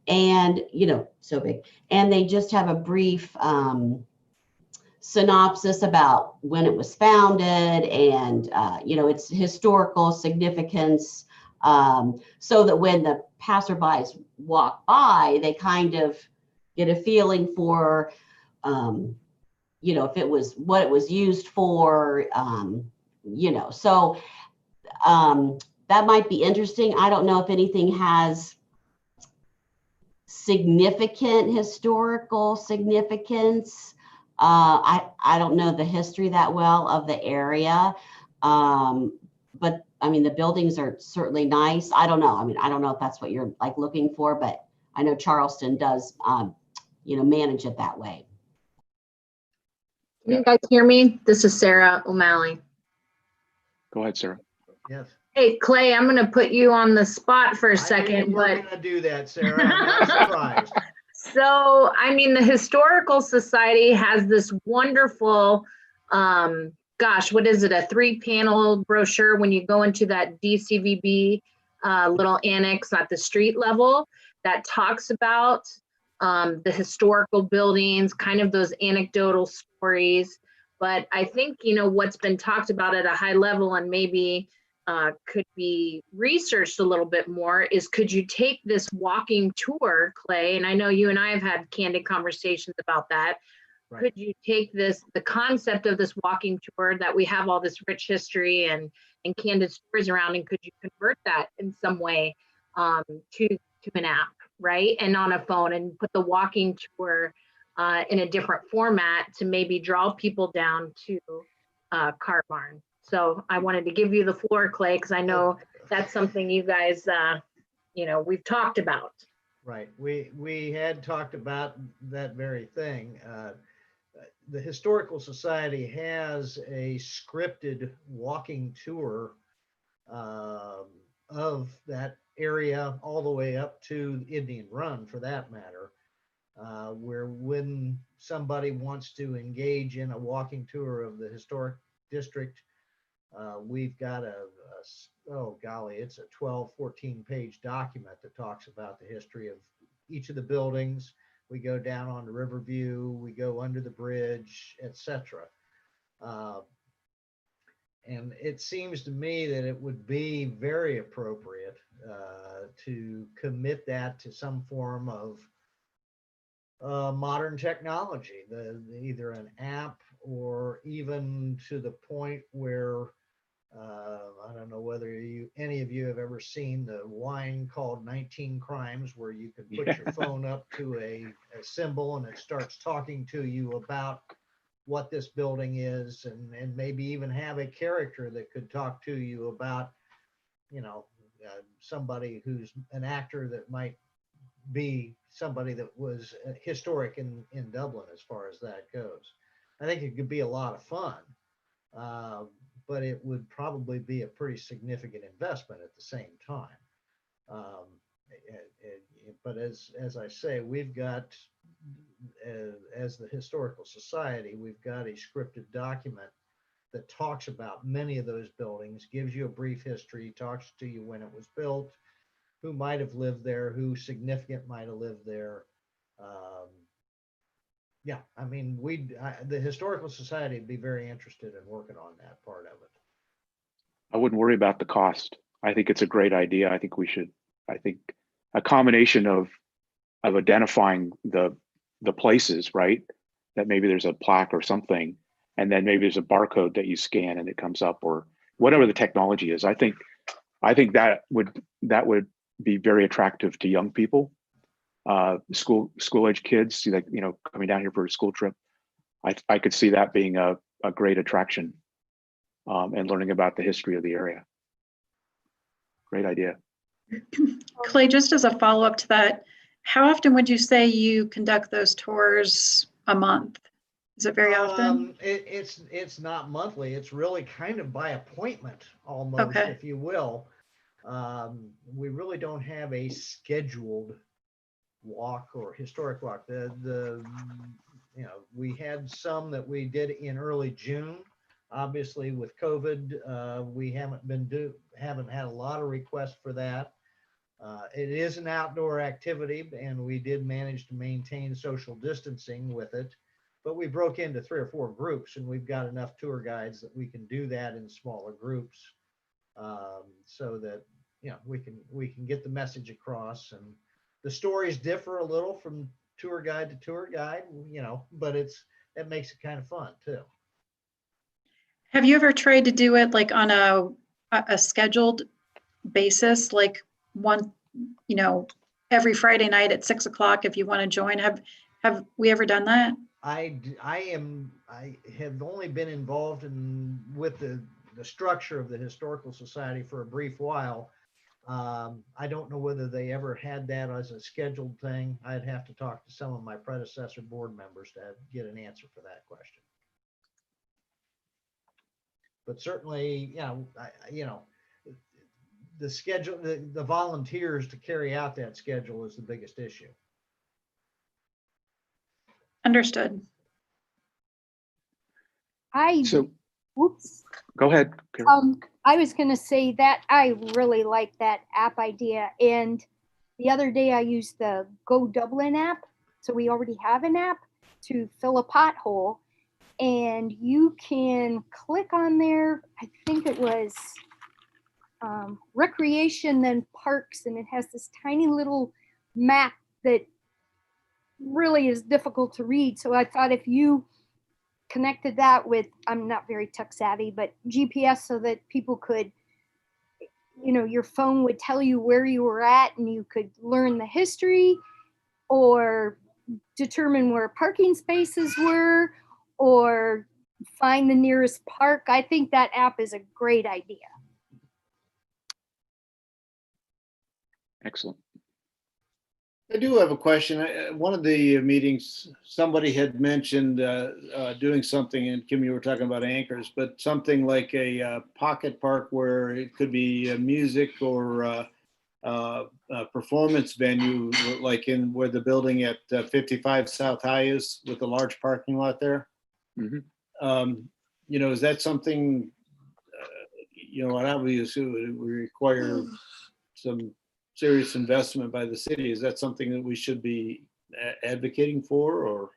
And, so big. And they just have a brief synopsis about when it was founded and, its historical significance. So that when the passerbys walk by, they kind of get a feeling for, if it was what it was used for, so that might be interesting. I don't know if anything has significant historical significance. I don't know the history that well of the area. But I mean, the buildings are certainly nice. I don't know. I don't know if that's what you're like looking for, but I know Charleston does, manage it that way. Can you guys hear me? This is Sarah O'Malley. Go ahead, Sarah. Yes. Hey, Clay, I'm going to put you on the spot for a I second, knew you were but going to do that, Sarah. I'm not surprised. so, the Historical Society has this wonderful, what is it? A 3-panel brochure when you go into that DCVB little annex at the street level that talks about the historical buildings, kind of those anecdotal stories. But I think, what's been talked about at a high level and maybe could be researched a little bit more is, could you take this walking tour, Clay? And I know you and I have had candid conversations about that. Right. Could you take the concept of this walking tour that we have all this rich history and candid stories around, and could you convert that in some way to an app, right? And on a phone, and put the walking tour in a different format to maybe draw people down to Car Barn. So I wanted to give you the floor, Clay, because I know that's something you guys, we've talked about. Right. We had talked about that very thing. The Historical Society has a scripted walking tour of that area all the way up to Indian Run, for that matter, where when somebody wants to engage in a walking tour of the historic district, we've got it's a 12, 14-page document that talks about the history of each of the buildings. We go down on the Riverview, we go under the bridge, etc. And it seems to me that it would be very appropriate to commit that to some form of modern technology, either an app or even to the point where I don't know whether any of you have ever seen the wine called 19 Crimes, where you can put your phone up to a symbol and it starts talking to you about what this building is, and maybe even have a character that could talk to you about, somebody who's an actor that might be somebody that was historic in Dublin as far as that goes. I think it could be a lot of fun. but it would probably be a pretty significant investment at the same time. But as I say, we've got, as the Historical Society, we've got a scripted document that talks about many of those buildings, gives you a brief history, talks to you when it was built, who might have lived there, who significant might have lived there. Yeah, I mean, the Historical Society would be very interested in working on that part of it. I wouldn't worry about the cost. I think it's a great idea. I think a combination of identifying the places, right? That maybe there's a plaque or something, and then maybe there's a barcode that you scan and it comes up, or whatever the technology is. I think that would be very attractive to young people, school age kids, like, coming down here for a school trip. I could see that being a great attraction, and learning about the history of the area. Great idea. Clay, just as a follow-up to that, how often would you say you conduct those tours a month? Is it very often? It's not monthly. It's really kind of by appointment almost, Okay. if you will. We really don't have a scheduled walk or historic walk. We had some that we did in early June. Obviously, with COVID, we haven't had a lot of requests for that. It is an outdoor activity, and we did manage to maintain social distancing with it. But we broke into 3 or 4 groups, and we've got enough tour guides that we can do that in smaller groups, so that we can get the message across. And the stories differ a little from tour guide to tour guide, but it makes it kind of fun too. Have you ever tried to do it like on a scheduled basis, like every Friday night at 6 o'clock if you want to join? Have we ever done that? I have only been involved with the structure of the Historical Society for a brief while. I don't know whether they ever had that as a scheduled thing. I'd have to talk to some of my predecessor board members to get an answer for that question. But certainly, the schedule, the volunteers to carry out that schedule is the biggest issue. Understood. Whoops. Go ahead, Carol. I was going to say that I really like that app idea. And the other day I used the Go Dublin app. So we already have an app to fill a pothole. And you can click on there. I think it was recreation, then parks. And it has this tiny little map that really is difficult to read. So I thought if you connected that with, I'm not very tech savvy, but GPS, so that people could, your phone would tell you where you were at and you could learn the history or determine where parking spaces were or find the nearest park. I think that app is a great idea. Excellent. I do have a question. One of the meetings, somebody had mentioned doing something, and Kim, you were talking about anchors, but something like a pocket park where it could be music or a performance venue, like in where the building at 55 South High is, with a large parking lot there. Mm-hmm. Is that something, obviously it would require some serious investment by the city. Is that something that we should be advocating for, or?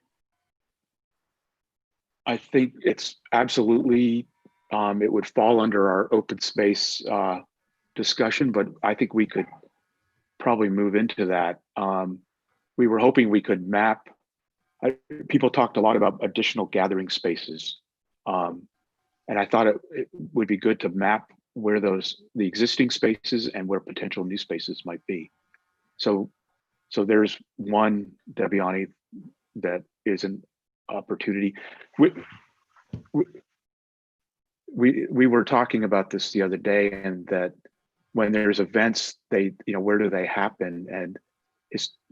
I think it's absolutely, it would fall under our open space discussion, but I think we could probably move into that. We were hoping we could map, people talked a lot about additional gathering spaces. And I thought it would be good to map where the existing spaces and where potential new spaces might be. So there's one, Debiani, that is an opportunity. We were talking about this the other day, and that when there's events, where do they happen? And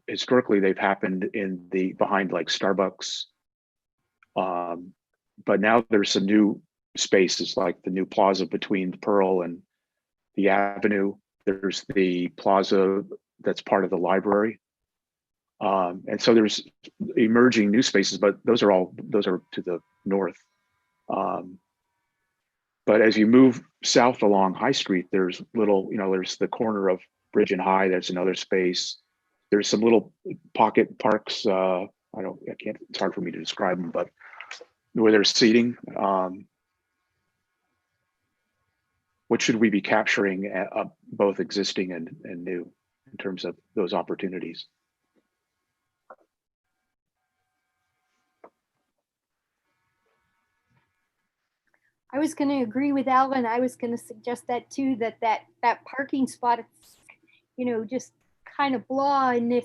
historically they've happened behind like Starbucks. But now there's some new spaces like the new plaza between the Pearl and the Avenue. There's the plaza that's part of the library. And so there's emerging new spaces, but those are to the north. But as you move south along High Street, there's there's the corner of Bridge and High, that's another space. There's some little pocket parks. It's hard for me to describe them, but where there's seating. What should we be capturing both existing and new in terms of those opportunities? I was going to agree with Alan. I was going to suggest that too, that parking spot, just kind of blah. And if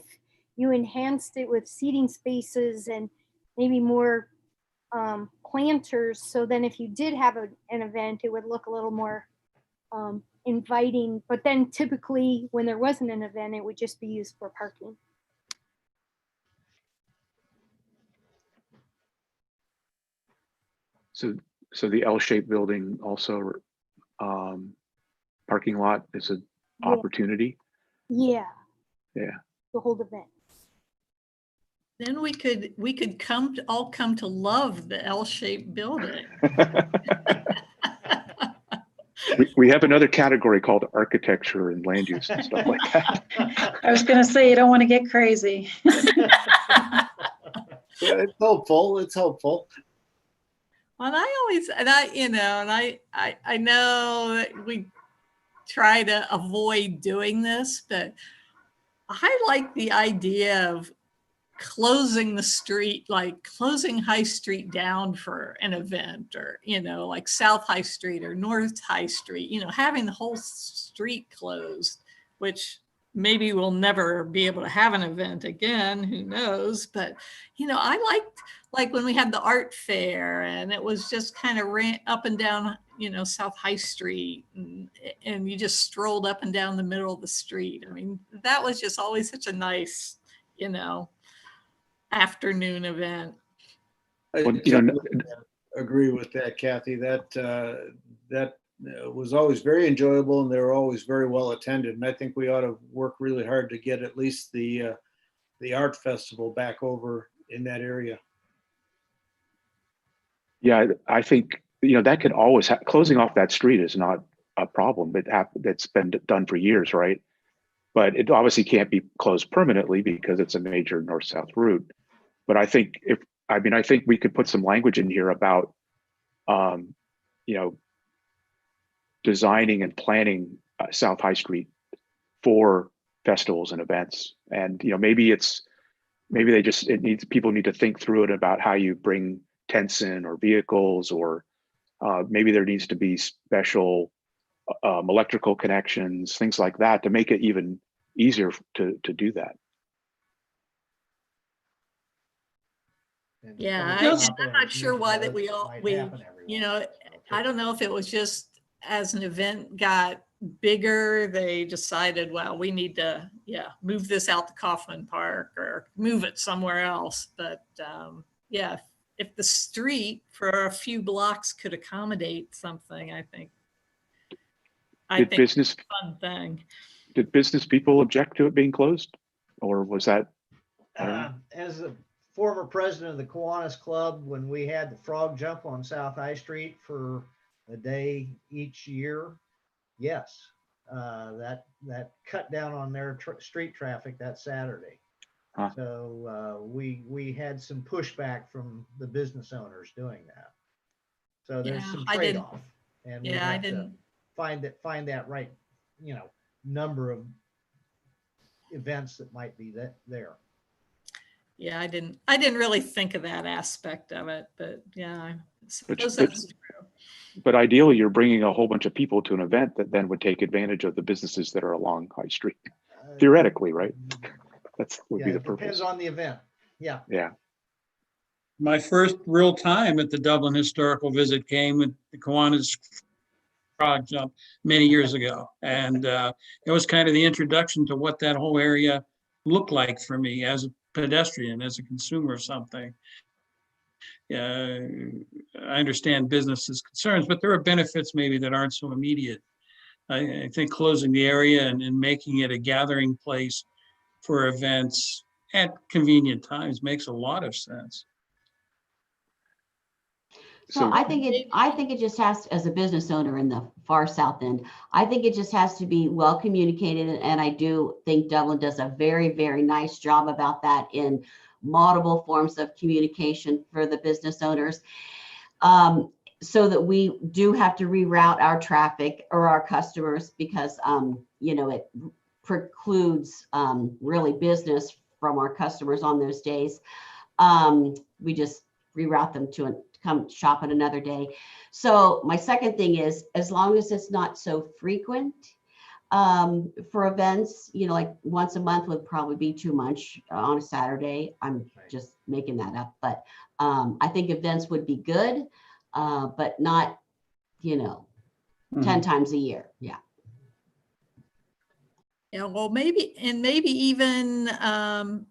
you enhanced it with seating spaces and maybe more planters, so then if you did have an event, it would look a little more inviting. But then typically when there wasn't an event, it would just be used for parking. So the L-shaped building also parking lot is an opportunity. Yeah. Yeah. The whole event. Then we could all come to love the L-shaped building. we have another category called architecture and land use and stuff like that. I was going to say, you don't want to get crazy. Yeah, it's hopeful. It's hopeful. Well, I know that we try to avoid doing this, but I like the idea of closing the street, like closing High Street down for an event, or, like South High Street or North High Street, having the whole street closed, which maybe we'll never be able to have an event again, who knows? But, I liked, like when we had the art fair and it was just kind of ran up and down, South High Street, and you just strolled up and down the middle of the street. I mean, that was just always such a nice, afternoon event. I agree with that, Kathy. That was always very enjoyable, and they were always very well attended. And I think we ought to work really hard to get at least the art festival back over in that area. Yeah, I think that could always closing off that street is not a problem. That's been done for years, right? But it obviously can't be closed permanently because it's a major north-south route. But I think I think we could put some language in here about, designing and planning South High Street for festivals and events. And, people need to think through it about how you bring tents in or vehicles, or maybe there needs to be special electrical connections, things like that, to make it even easier to do that. Yeah, I'm not sure why that I don't know if it was just as an event got bigger, they decided, well, we need to, move this out to Kaufman Park or move it somewhere else. But if the street for a few blocks could accommodate something, I think it's a fun thing. Did business people object to it being closed, or was that? As a former president of the Kiwanis Club, when we had the frog jump on South High Street for a day each year, yes, that cut down on their street traffic that Saturday. Huh. So we had some pushback from the business owners doing that. So there's some trade-off, and we have to find that right, number of events that might be there. Yeah, I didn't really think of that aspect of it, but yeah, that's true. But ideally, you're bringing a whole bunch of people to an event that then would take advantage of the businesses that are along High Street. Theoretically, right? Would be the purpose. Depends on the event. Yeah. Yeah. My first real time at the Dublin Historical Visit came with the Kiwanis frog jump many years ago. And it was kind of the introduction to what that whole area looked like for me as a pedestrian, as a consumer of something. I understand businesses' concerns, but there are benefits maybe that aren't so immediate. I think closing the area and making it a gathering place for events at convenient times makes a lot of sense. So So I think it just has to, as a business owner in the far south end, I think it just has to be well communicated. And I do think Dublin does a very, very nice job about that in multiple forms of communication for the business owners. So that we do have to reroute our traffic or our customers because, it precludes really business from our customers on those days. We just reroute them to come shop on another day. So my second thing is, as long as it's not so frequent for events, like once a month would probably be too much on a Saturday. I'm just making that up, but I think events would be good, but not, 10 times a year. Yeah. Yeah, well, maybe even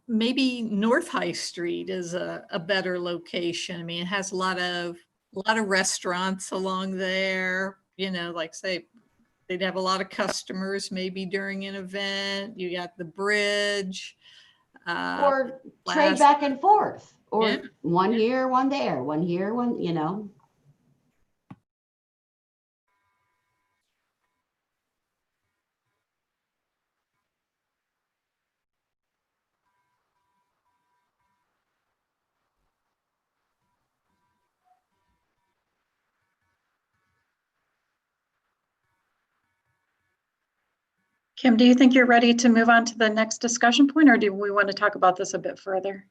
maybe North High Street is a better location. I mean, it has a lot of restaurants along there. Like say, they'd have a lot of customers maybe during an event. You got the bridge, Or trade back and forth, or Yeah. one here, one there, one here, one. Kim, do you think you're ready to move on to the next discussion point, or do we want to talk about this a bit further?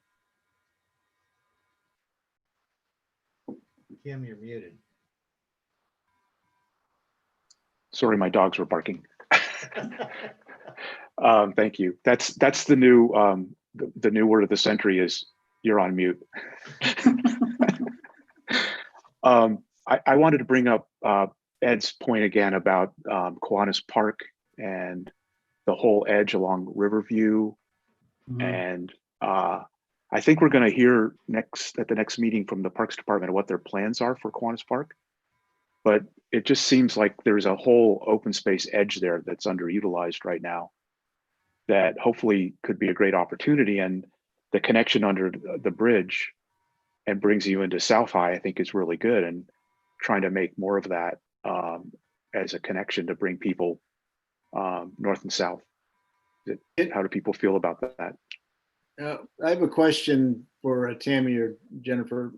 Kim, you're muted. sorry, my dogs were barking. Thank you. That's the new word of the century is you're on mute. I wanted to bring up Ed's point again about Kiwanis Park and the whole edge along Riverview. Mm-hmm. And I think we're going to hear at the next meeting from the Parks Department what their plans are for Kiwanis Park. But it just seems like there's a whole open space edge there that's underutilized right now that hopefully could be a great opportunity. And the connection under the bridge and brings you into South High, I think is really good. And trying to make more of that as a connection to bring people north and south. How do people feel about that? I have a question for Tammy or Jennifer.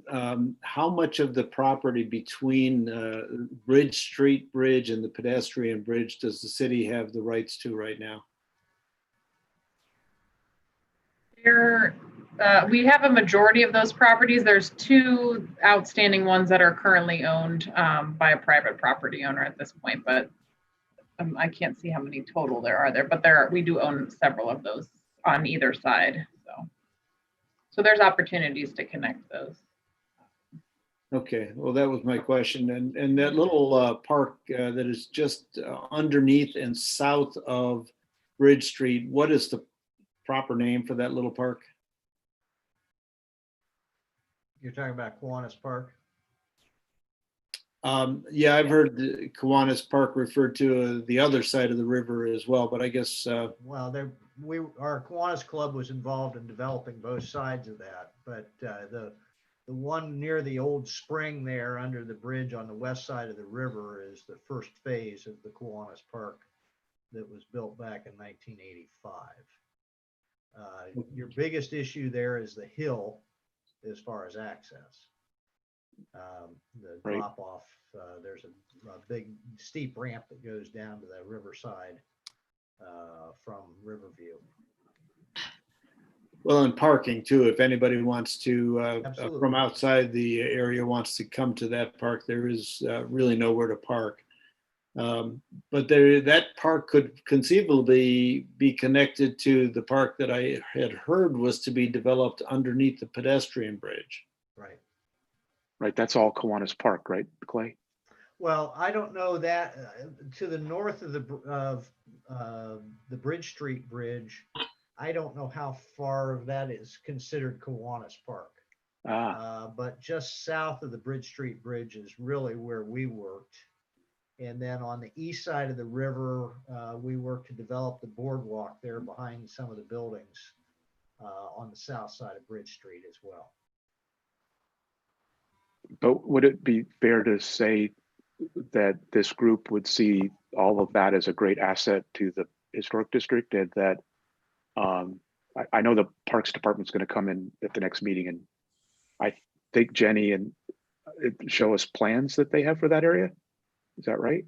How much of the property between Bridge Street Bridge and the pedestrian bridge does the city have the rights to right now? We have a majority of those properties. There's 2 outstanding ones that are currently owned by a private property owner at this point, but I can't see how many total there are there, but we do own several of those on either side. So there's opportunities to connect those. Okay, well, that was my question. And that little park that is just underneath and south of Bridge Street, what is the proper name for that little park? You're talking about Kiwanis Park? Yeah, I've heard the Kiwanis Park referred to the other side of the river as well, but I guess. Well, our Kiwanis Club was involved in developing both sides of that, but the one near the old spring there under the bridge on the west side of the river is the first phase of the Kiwanis Park that was built back in 1985. Your biggest issue there is the hill as far as access. The drop off, there's a big steep ramp that goes down to the riverside from Riverview. Well, and parking too, if anybody wants to, Absolutely. from outside the area wants to come to that park, there is really nowhere to park. But that park could conceivably be connected to the park that I had heard was to be developed underneath the pedestrian bridge. Right, that's all Kiwanis Park, right, Clay? Well, I don't know that to the north of the Bridge Street Bridge, I don't know how far of that is considered Kiwanis Park. But just south of the Bridge Street Bridge is really where we worked. And then on the east side of the river, we worked to develop the boardwalk there behind some of the buildings on the south side of Bridge Street as well. But would it be fair to say that this group would see all of that as a great asset to the historic district, and that I know the Parks Department's going to come in at the next meeting, and I think Jenny and show us plans that they have for that area. Is that right?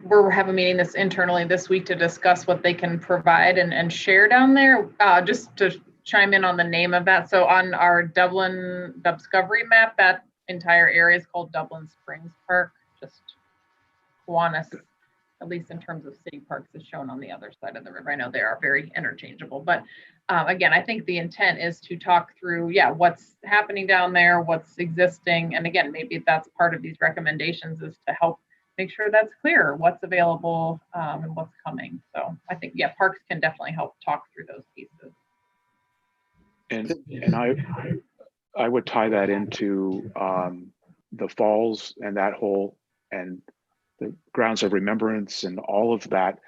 We're having a meeting this internally this week to discuss what they can provide and share down there. Just to chime in on the name of that. So on our Dublin Discovery map, that entire area is called Dublin Springs Park. Just Kiwanis, at least in terms of city parks, is shown on the other side of the river. I know they are very interchangeable, but again, I think the intent is to talk through, what's happening down there, what's existing. And again, maybe that's part of these recommendations, is to help make sure that's clear, what's available and what's coming. So I think, parks can definitely help talk through those pieces. And I would tie that into the falls and that whole, and the grounds of remembrance and all of that.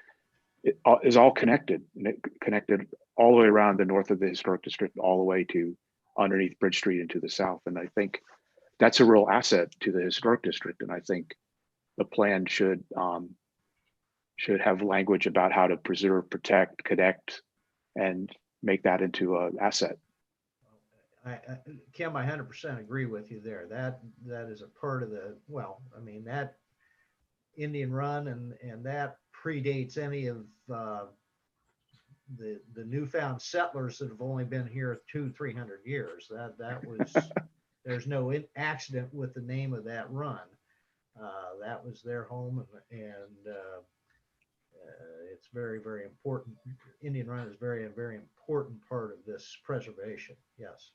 It is all connected, and it connected all the way around the north of the historic district, all the way to underneath Bridge Street into the south. And I think that's a real asset to the historic district. And I think the plan should have language about how to preserve, protect, connect, and make that into an asset. Kim, I 100% agree with you there. That is a part of the, that Indian Run and that predates any of the newfound settlers that have only been here 200-300 years. That was there's no accident with the name of that run. That was their home, and it's very, very important. Indian Run is very, very important part of this preservation. Yes.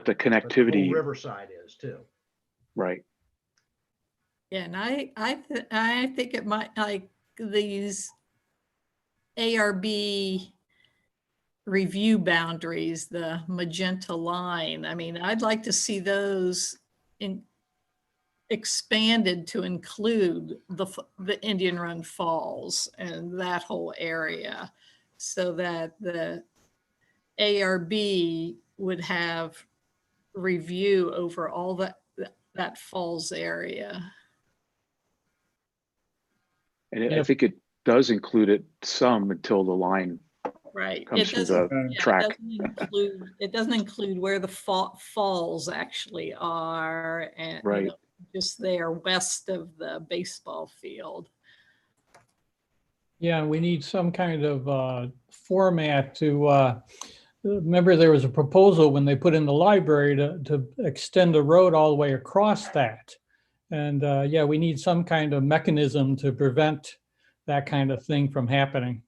The connectivity, but the whole Riverside is too. Right. Yeah, and I think it might, like, these ARB review boundaries, the magenta line. I mean, I'd like to see those expanded to include the Indian Run Falls and that whole area, so that the ARB would have review over all that falls area. And I think it does include it some until the line comes from the track. It doesn't include where the falls actually are, and right. Just there west of the baseball field. Yeah, we need some kind of format to, remember there was a proposal when they put in the library to extend the road all the way across that. And we need some kind of mechanism to prevent that kind of thing from happening.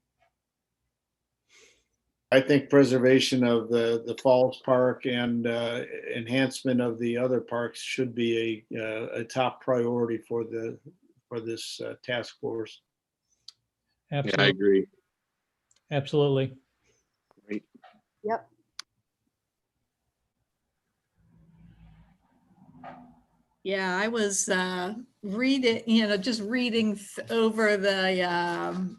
I think preservation of the Falls Park and enhancement of the other parks should be a top priority for this task force. Absolutely. Yeah, I agree. Absolutely. Great. Yep. Yeah, I was reading, just reading over the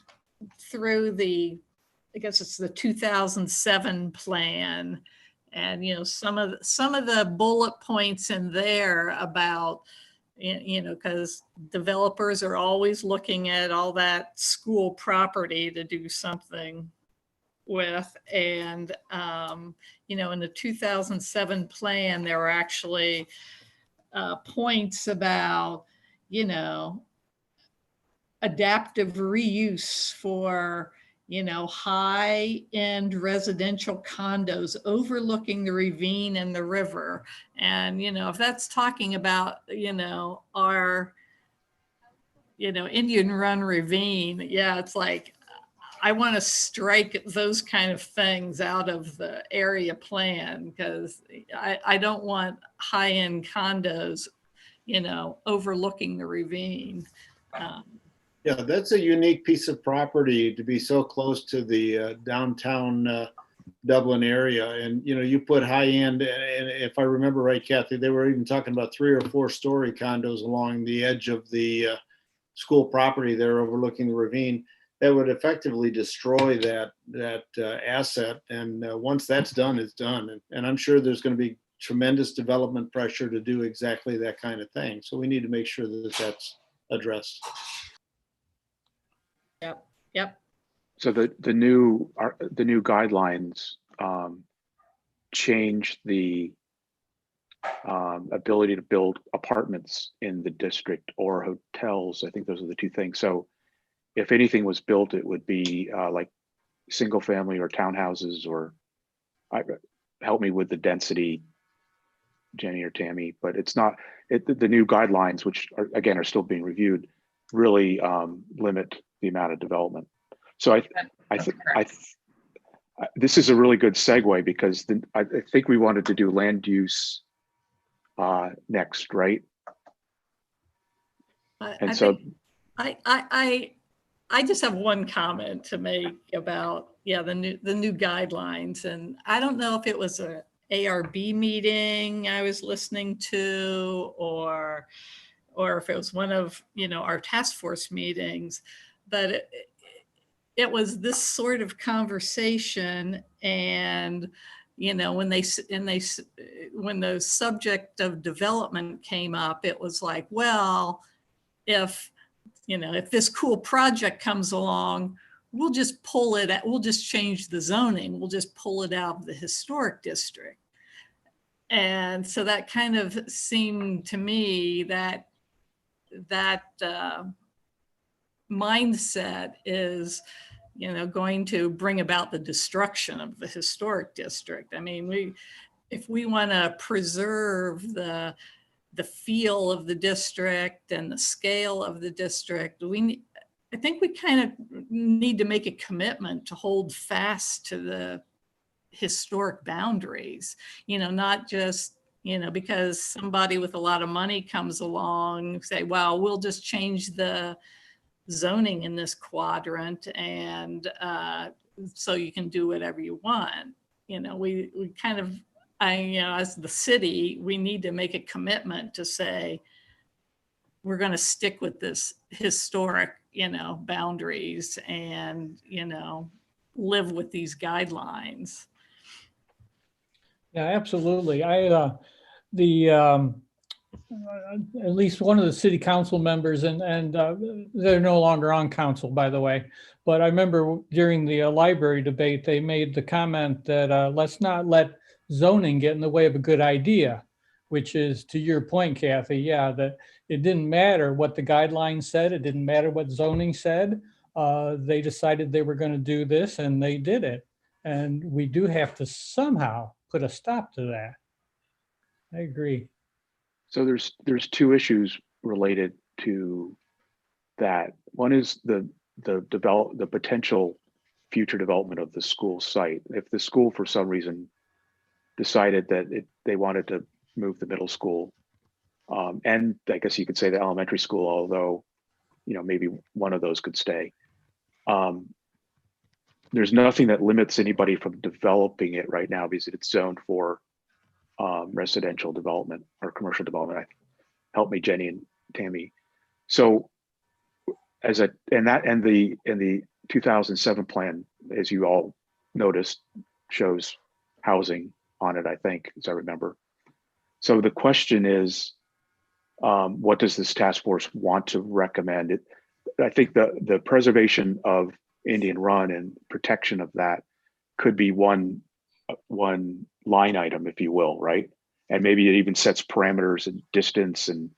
through the, I guess it's the 2007 plan, and some of the bullet points in there about, because developers are always looking at all that school property to do something with, and in the 2007 plan there were actually points about adaptive reuse for high-end residential condos overlooking the ravine and the river. And if that's talking about our Indian Run ravine, it's like I want to strike those kind of things out of the area plan, because I don't want high-end condos overlooking the ravine. Yeah, that's a unique piece of property to be so close to the downtown Dublin area. And, you know, you put high end, and if I remember right, Kathy, they were even talking about 3 or 4 story condos along the edge of the school property there overlooking the ravine. That would effectively destroy that asset. And once that's done, it's done. And I'm sure there's going to be tremendous development pressure to do exactly that kind of thing. So we need to make sure that that's addressed. Yep, yep. So the new guidelines change the ability to build apartments in the district or hotels. I think those are the 2 things. So if anything was built, it would be like single family or townhouses, or help me with the density, Jenny or Tammy, but it's not, the new guidelines, which are, again, are still being reviewed, really limit the amount of development. So this is a really good segue, because I think we wanted to do land use next, right? I just have one comment to make about, yeah, the new guidelines. And I don't know if it was a ARB meeting I was listening to, or if it was one of, you know, our task force meetings, but it was this sort of conversation. And, you know, when the subject of development came up, it was like, well, if this cool project comes along, we'll just pull it out, we'll just change the zoning, we'll just pull it out of the historic district. And so that kind of seemed to me that mindset is, you know, going to bring about the destruction of the historic district. I mean, if we want to preserve the feel of the district and the scale of the district, I think we kind of need to make a commitment to hold fast to the historic boundaries, you know, not just, you know, because somebody with a lot of money comes along, say, well, we'll just change the zoning in this quadrant, and so you can do whatever you want. You know, we kind of, you know, as the city, we need to make a commitment to say, we're going to stick with this historic, you know, boundaries, and, you know, live with these guidelines. Yeah, absolutely. At least one of the city council members, and they're no longer on council, by the way, but I remember during the library debate, they made the comment that let's not let zoning get in the way of a good idea, which is, to your point, Kathy, yeah, that it didn't matter what the guidelines said, it didn't matter what zoning said. They decided they were going to do this, and they did it. And we do have to somehow put a stop to that. I agree. So there's 2 issues related to that. One is the potential future development of the school site. If the school, for some reason, decided that they wanted to move the middle school, and I guess you could say the elementary school, although, you know, maybe one of those could stay. There's nothing that limits anybody from developing it right now, because it's zoned for residential development or commercial development. Help me, Jenny and Tammy. So in the 2007 plan, as you all noticed, shows housing on it, I think, as I remember. So the question is, what does this task force want to recommend? I think the preservation of Indian Run and protection of that could be one line item, if you will, right? And maybe it even sets parameters and distance and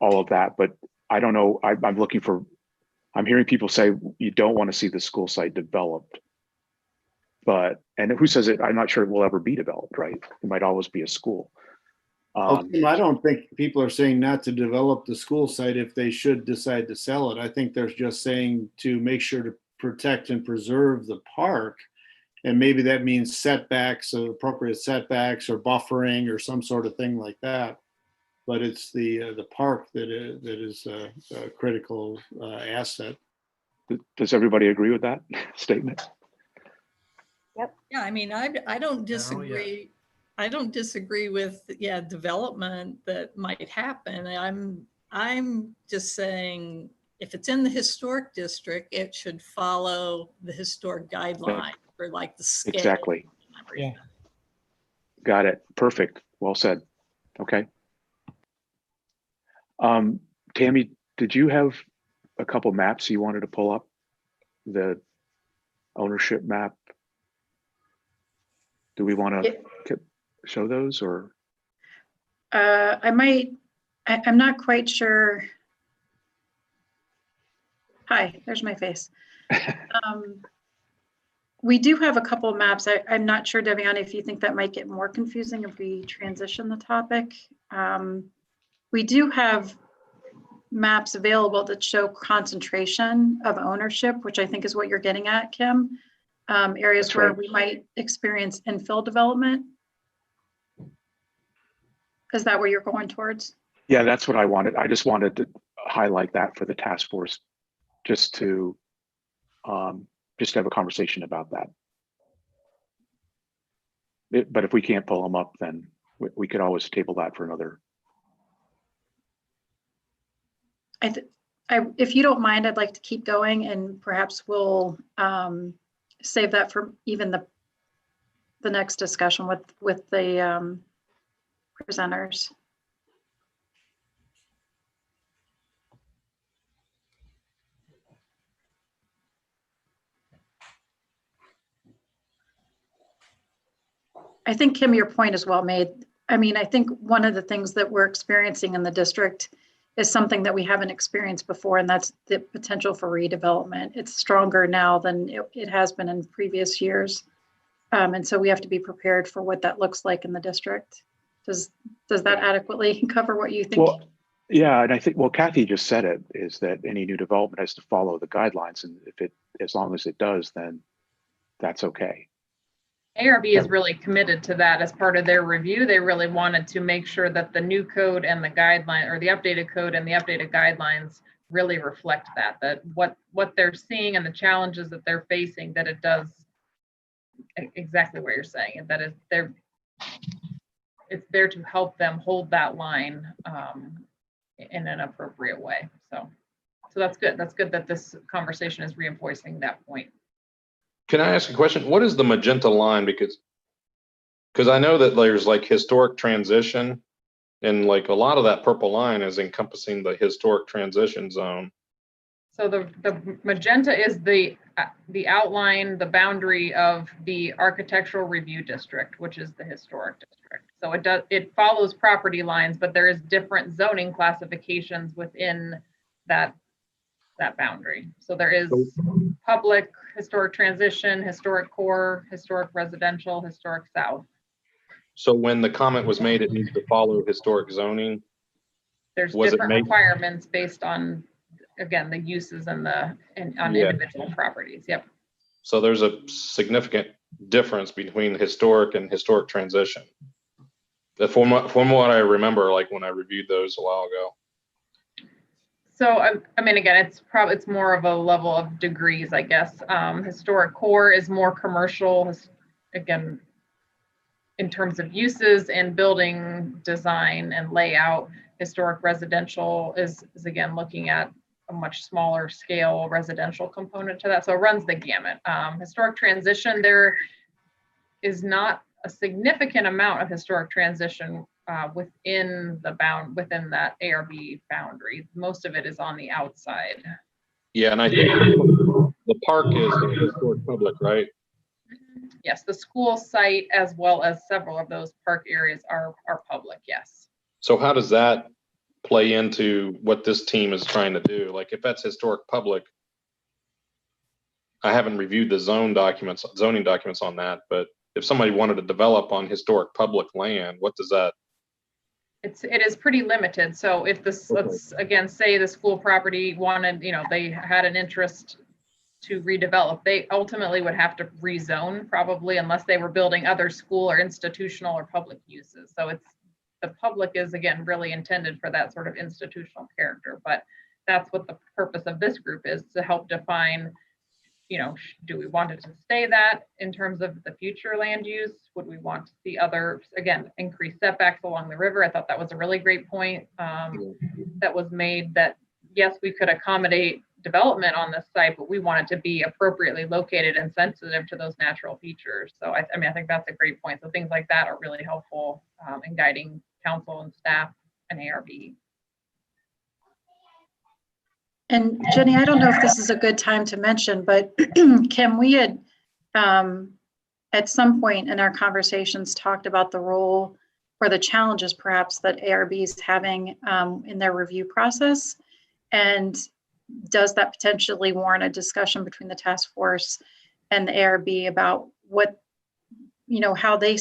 all of that. But I don't know. I'm hearing people say you don't want to see the school site developed. And who says it? I'm not sure it will ever be developed, right? It might always be a school. I don't think people are saying not to develop the school site if they should decide to sell it. I think they're just saying to make sure to protect and preserve the park. And maybe that means setbacks, appropriate setbacks, or buffering, or some sort of thing like that. But it's the park that is a critical asset. Does everybody agree with that statement? Yeah, I mean, I don't disagree. I don't disagree with, development that might happen. I'm just saying, if it's in the historic district, it should follow the historic guideline for like the scale. Exactly. Yeah. Got it. Perfect. Well said. Okay. Tammy, did you have a couple maps you wanted to pull up? The ownership map? Do we want to show those, or? I'm not quite sure. Hi, there's my face. We do have a couple of maps. I'm not sure, Deviana, if you think that might get more confusing if we transition the topic. We do have maps available that show concentration of ownership, which I think is what you're getting at, Kim. Areas That's where right. we might experience infill development. Is that where you're going towards? Yeah, that's what I wanted. I just wanted to highlight that for the task force, just to have a conversation about that. But if we can't pull them up, then we could always table that for another. If you don't mind, I'd like to keep going, and perhaps we'll save that for even the next discussion with the presenters. I think, Kim, your point is well made. I mean, I think one of the things that we're experiencing in the district is something that we haven't experienced before, and that's the potential for redevelopment. It's stronger now than it has been in previous years. And so we have to be prepared for what that looks like in the district. Does that adequately cover what you think? Well, yeah, and I think, well, Kathy just said it, is that any new development has to follow the guidelines, and as long as it does, then that's okay. ARB is really committed to that as part of their review. They really wanted to make sure that the new code and the guideline, or the updated code and the updated guidelines, really reflect that what they're seeing and the challenges that they're facing, that it does exactly what you're saying, that is it's there to help them hold that line in an appropriate way. So that's good. That's good that this conversation is reinforcing that point. Can I ask a question? What is the magenta line? Because I know that there's like historic transition, and like a lot of that purple line is encompassing the historic transition zone. So the magenta is the outline, the boundary of the architectural review district, which is the historic district. So it follows property lines, but there is different zoning classifications within that boundary. So there is public, historic transition, historic core, historic residential, historic south. So when the comment was made, it needs to follow historic zoning. There's different requirements based on, again, the uses and on individual properties. Yep. So there's a significant difference between historic and historic transition. From what I remember, like when I reviewed those a while ago. So, I mean, again, it's more of a level of degrees, I guess. Historic core is more commercial, again, in terms of uses and building design and layout. Historic residential is again, looking at a much smaller scale residential component to that. So it runs the gamut. Historic transition, there is not a significant amount of historic transition within that ARB boundary. Most of it is on the outside. Yeah, and I think the park is historic public, right? Yes, the school site as well as several of those park areas are public, yes. So how does that play into what this team is trying to do? Like if that's historic public, I haven't reviewed the zoning documents on that, but if somebody wanted to develop on historic public land, what does that? It is pretty limited. So if this, let's again say the school property wanted, they had an interest to redevelop, they ultimately would have to rezone probably, unless they were building other school or institutional or public uses. So the public is again really intended for that sort of institutional character, but that's what the purpose of this group is, to help define do we want it to stay that in terms of the future land use? Would we want to see other, again, increased setbacks along the river? I thought that was a really great point that was made, that yes, we could accommodate development on this site, but we want it to be appropriately located and sensitive to those natural features. So I think that's a great point. So things like that are really helpful in guiding council and staff and ARB. And Jenny, I don't know if this is a good time to mention, but Kim, we had at some point in our conversations talked about the role or the challenges perhaps that ARB is having in their review process. And does that potentially warrant a discussion between the task force and the ARB about what, how they,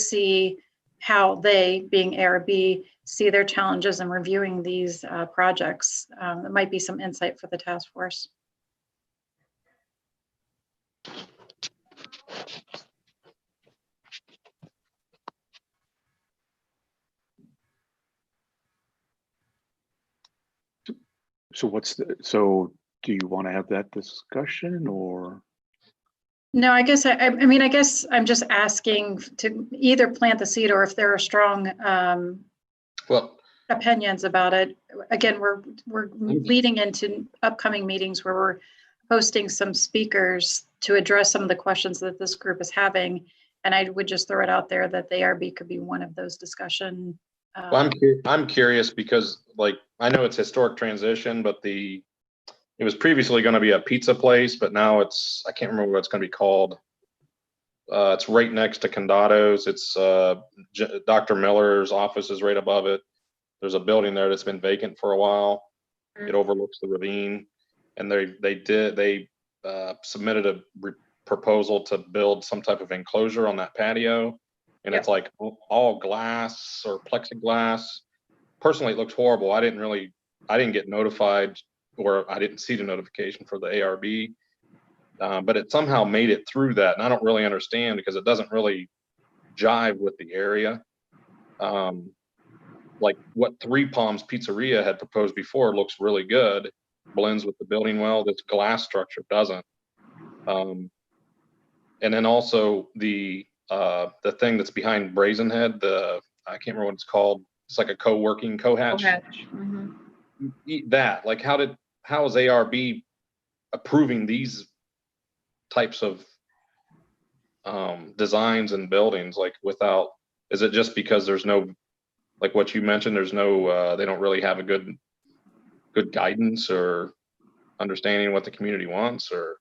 being ARB, see their challenges in reviewing these projects? There might be some insight for the task force. So do you want to have that discussion, or? No, I guess, I mean, I guess I'm just asking to either plant the seed, or if there are strong opinions about it. Again, we're leading into upcoming meetings where we're hosting some speakers to address some of the questions that this group is having. And I would just throw it out there that the ARB could be one of those discussion. Well, I'm curious because, like, I know it's historic transition, but it was previously going to be a pizza place, but now I can't remember what it's going to be called. It's right next to Condato's. It's Dr. Miller's office is right above it. There's a building there that's been vacant for a while. It overlooks the ravine, and they submitted a proposal to build some type of enclosure on that patio, and it's like all glass or plexiglass. Personally, it looks horrible. I didn't get notified, or I didn't see the notification for the ARB, but it somehow made it through that, and I don't really understand because it doesn't really jive with the area. Like what Three Palms Pizzeria had proposed before looks really good, blends with the building well. This glass structure doesn't. And then also the thing that's behind Brazen Head, I can't remember what it's called. It's like a co-working co-hatch. Mm-hmm. That, like, how is ARB approving these types of designs and buildings, like, without, is it just because there's no, like what you mentioned, there's no they don't really have a good guidance or understanding what the community wants? Or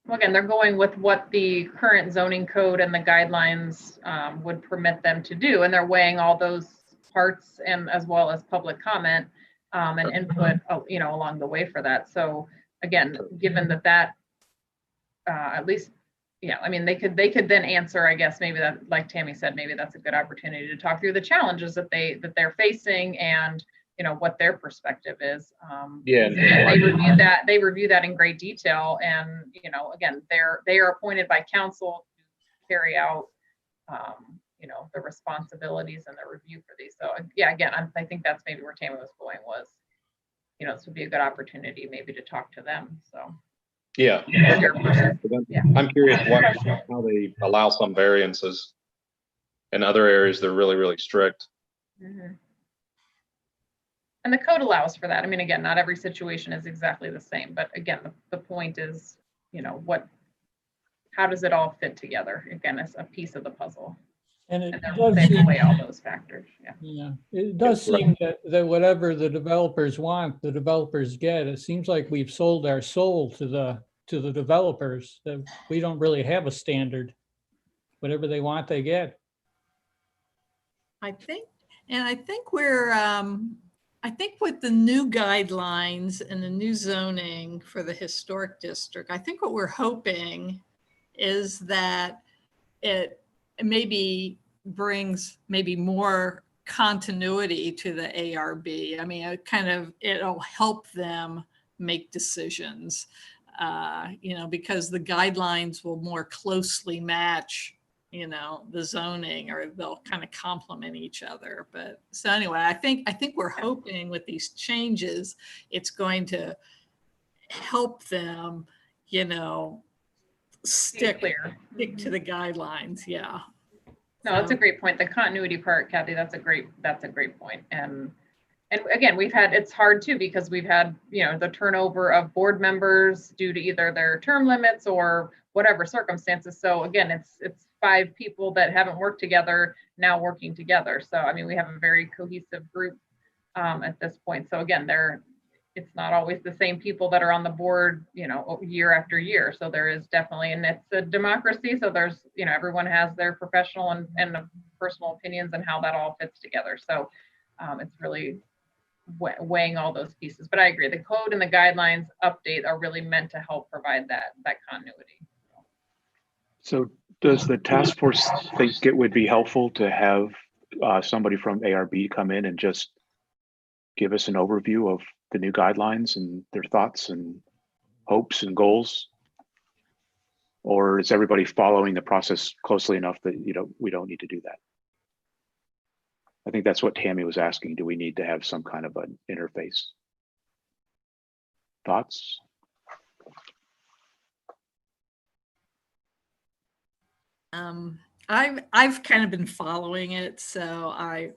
well, again, they're going with what the current zoning code and the guidelines would permit them to do, and they're weighing all those parts, and as well as public comment and input, along the way for that. So again, given that at least, I mean, they could then answer, I guess, maybe that, like Tammy said, maybe that's a good opportunity to talk through the challenges that they're facing, and what their perspective is. They review that in great detail, and again, they are appointed by council to carry out the responsibilities and the review for these. So again, I think that's maybe where Tammy was going, was this would be a good opportunity maybe to talk to them. So yeah. I'm curious how they allow some variances. In other areas, they're really, really strict. Mm-hmm. And the code allows for that. I mean, again, not every situation is exactly the same, but again, the point is, how does it all fit together? Again, it's a piece of the puzzle. And it does seem, weigh all those factors. Yeah, it does seem that whatever the developers want, the developers get. It seems like we've sold our soul to the developers, that we don't really have a standard. Whatever they want, they get. I think we're I think with the new guidelines and the new zoning for the historic district, I think what we're hoping is that it maybe brings maybe more continuity to the ARB. I mean, it'll help them make decisions, because the guidelines will more closely match, the zoning, or they'll kind of complement each other. But so anyway, I think we're hoping with these changes, it's going to help them, stick clear. to the guidelines. Yeah. No, that's a So- great point. The continuity part, Kathy, that's a great point. And again, it's hard too, because we've had, the turnover of board members due to either their term limits or whatever circumstances. So again, it's 5 people that haven't worked together now working together. So, I mean, we have a very cohesive group at this point. So again, it's not always the same people that are on the board, year after year. So there is definitely, and it's a democracy. So there's, everyone has their professional and personal opinions and how that all fits together. So it's really weighing all those pieces. But I agree, the code and the guidelines update are really meant to help provide that continuity. So does the task force think it would be helpful to have somebody from ARB come in and just give us an overview of the new guidelines and their thoughts and hopes and goals? Or is everybody following the process closely enough that we don't need to do that? I think that's what Tammy was asking. Do we need to have some kind of an interface? Thoughts? I've kind of been following it, so I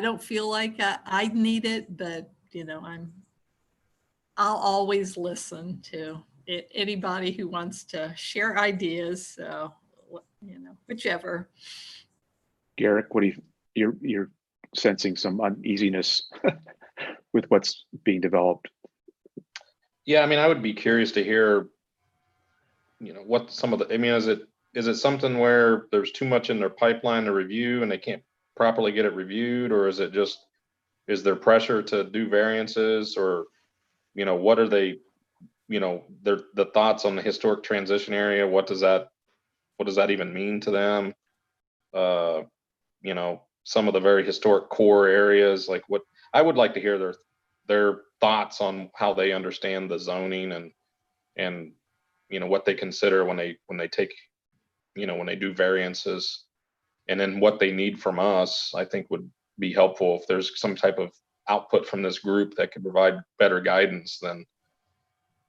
don't feel like I need it, but I'll always listen to anybody who wants to share ideas. So whichever. Garrick, what do you're sensing some uneasiness with what's being developed? Yeah, I mean, I would be curious to hear, what some of the, I mean, is it something where there's too much in their pipeline to review and they can't properly get it reviewed, or is there pressure to do variances, or, what are they, the thoughts on the historic transition area? What does that even mean to them? Some of the very historic core areas, like what I would like to hear their thoughts on how they understand the zoning and what they consider when they take, when they do variances, and then what they need from us. I think would be helpful if there's some type of output from this group that could provide better guidance. Then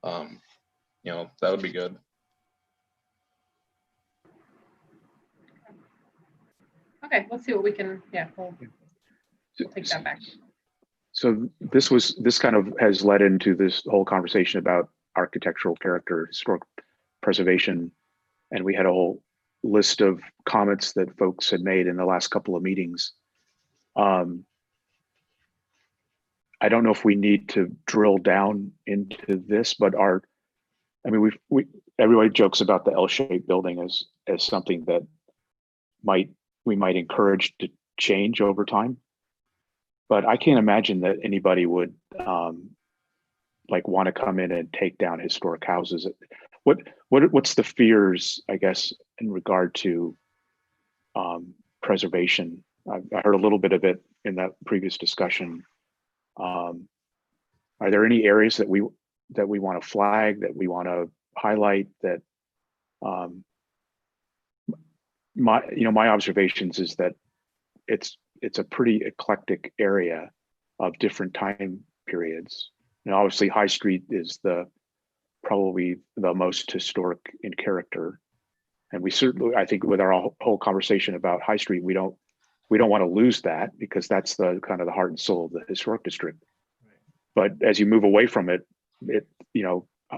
that would be good. Okay, let's see what we can, we'll take that back. So this kind of has led into this whole conversation about architectural character, historic preservation. And we had a whole list of comments that folks had made in the last couple of meetings. I don't know if we need to drill down into this, but everybody jokes about the L-shaped building as something that we might encourage to change over time. But I can't imagine that anybody would want to come in and take down historic houses. What's the fears, I guess, in regard to preservation? I heard a little bit of it in that previous discussion. Are there any areas that we want to flag, that we want to highlight? That my observations is that it's a pretty eclectic area of different time periods. Obviously, High Street is probably the most historic in character, and we certainly, I think, with our whole conversation about High Street, we don't want to lose that, because that's the kind of the heart and soul of the historic district. But as you move away from it,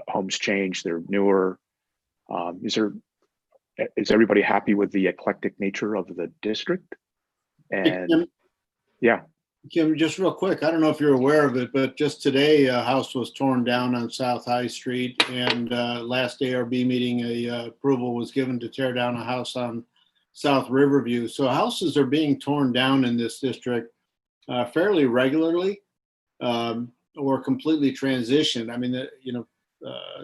homes change, they're newer. Is everybody happy with the eclectic nature of the district? And Kim, just real quick, I don't know if you're aware of it, but just today a house was torn down on South High Street, and last ARB meeting, approval was given to tear down a house on South Riverview. So houses are being torn down in this district fairly regularly, or completely transitioned. I mean,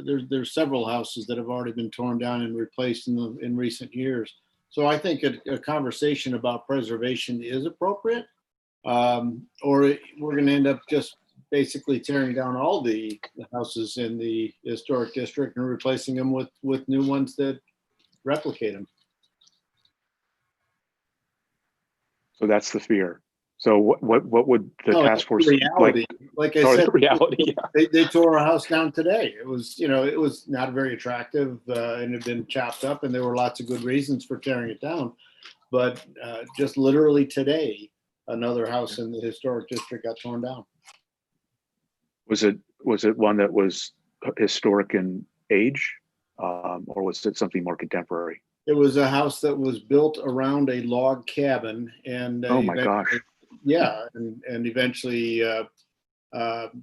there's several houses that have already been torn down and replaced in recent years. So I think a conversation about preservation is appropriate, or we're going to end up just basically tearing down all the houses in the historic district and replacing them with new ones that replicate them. So that's the fear. So what would the No, task it's force reality. Like I or said, the reality? Yeah. they tore a house down today. It was, it was not very attractive and it had been chopped up, and there were lots of good reasons for tearing it down. But just literally today, another house in the historic district got torn down. Was it one that was historic in age, or was it something more contemporary? It was a house that was built around a log cabin, and Oh my gosh! yeah, and eventually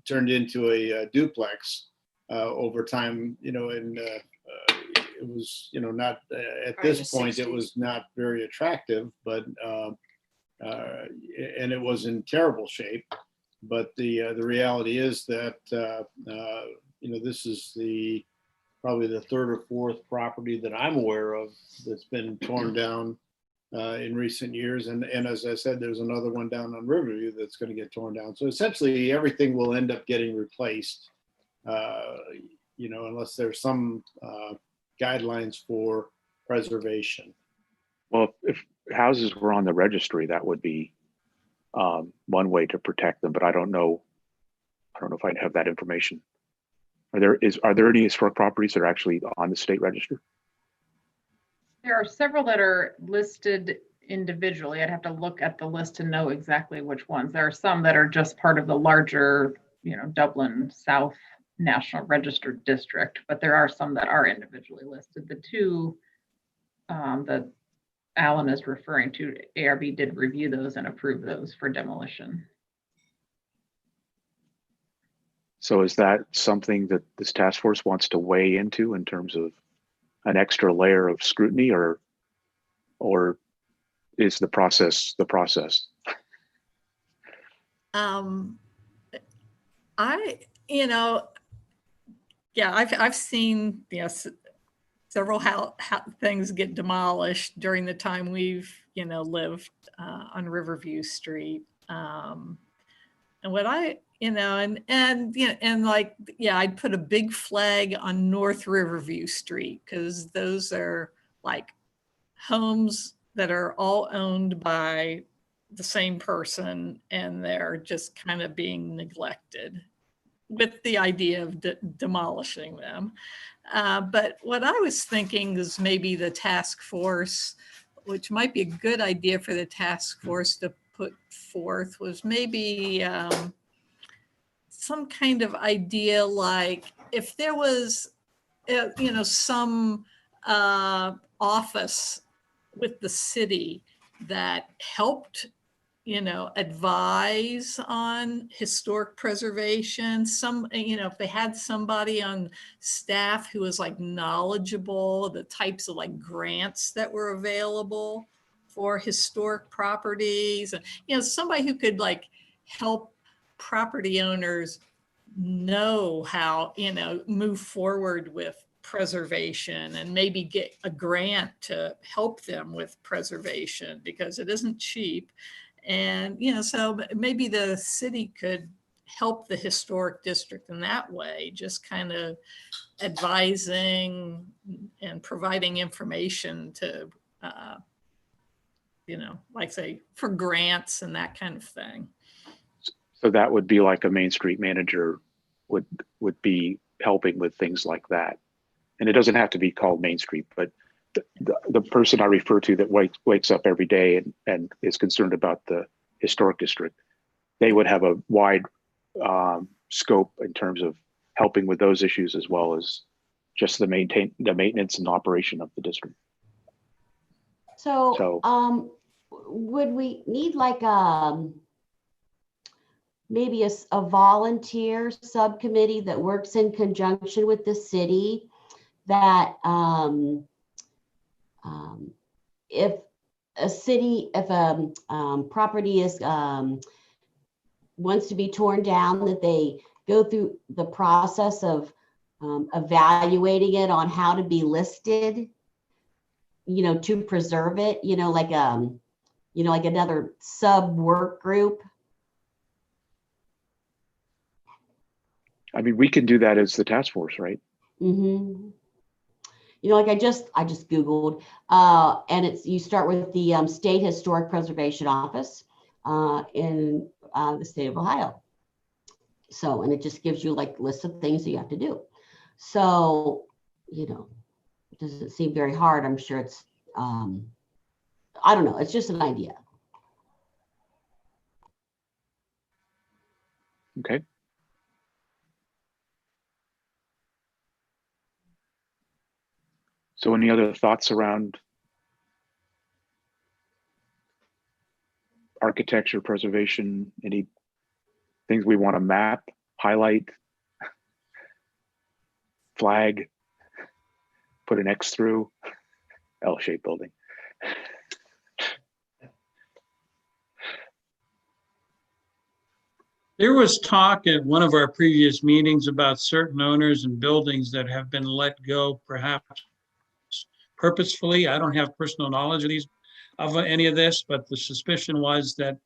turned into a duplex over time. And it was, not at Probably this the point, it 60s. was not very attractive, but and it was in terrible shape. But the reality is that this is probably the third or fourth property that I'm aware of that's been torn down in recent years. And as I said, there's another one down on Riverview that's going to get torn down. So essentially everything will end up getting replaced, unless there's some guidelines for preservation. Well, if houses were on the registry, that would be one way to protect them. But I don't know if I'd have that information. Are there any historic properties that are actually on the state register? There are several that are listed individually. I'd have to look at the list to know exactly which ones. There are some that are just part of the larger, Dublin South National Register District, but there are some that are individually listed. The two that Alan is referring to, ARB did review those and approve those for demolition. So is that something that this task force wants to weigh into in terms of an extra layer of scrutiny, or is the process the process? I've seen several things get demolished during the time we've lived on Riverview Street, and what I'd put a big flag on North Riverview Street, because those are like homes that are all owned by the same person, and they're just kind of being neglected, with the idea of demolishing them. But what I was thinking is maybe the task force, which might be a good idea for the task force to put forth, was maybe some kind of idea, like if there was, some office with the city that helped, advise on historic preservation. If they had somebody on staff who was like knowledgeable, the types of like grants that were available for historic properties, and, somebody who could like help property owners know how, move forward with preservation, and maybe get a grant to help them with preservation, because it isn't cheap. And, so maybe the city could help the historic district in that way, just kind of advising and providing information to, like say for grants and that kind of thing. So that would be like a Main Street manager would be helping with things like that. And it doesn't have to be called Main Street, but the person I refer to that wakes up every day and is concerned about the historic district, they would have a wide scope in terms of helping with those issues, as well as just the maintenance and operation of the district. So would we need like maybe a volunteer subcommittee that works in conjunction with the city, that if a property is wants to be torn down, that they go through the process of evaluating it on how to be listed, to preserve it, like another sub work group. I mean, we can do that as the task force, right? Mm-hmm. Like I just Googled, and you start with the State Historic Preservation Office. in the state of Ohio. So, and it just gives you like lists of things that you have to do. So, you know, it doesn't seem very hard. I'm sure it's, I don't know, it's just an idea. Okay. So any other thoughts around architecture, preservation, any things we want to map, highlight, flag, put an X through? L-shaped building. There was talk at one of our previous meetings about certain owners and buildings that have been let go, perhaps purposefully. I don't have personal knowledge of any of this, but the suspicion was that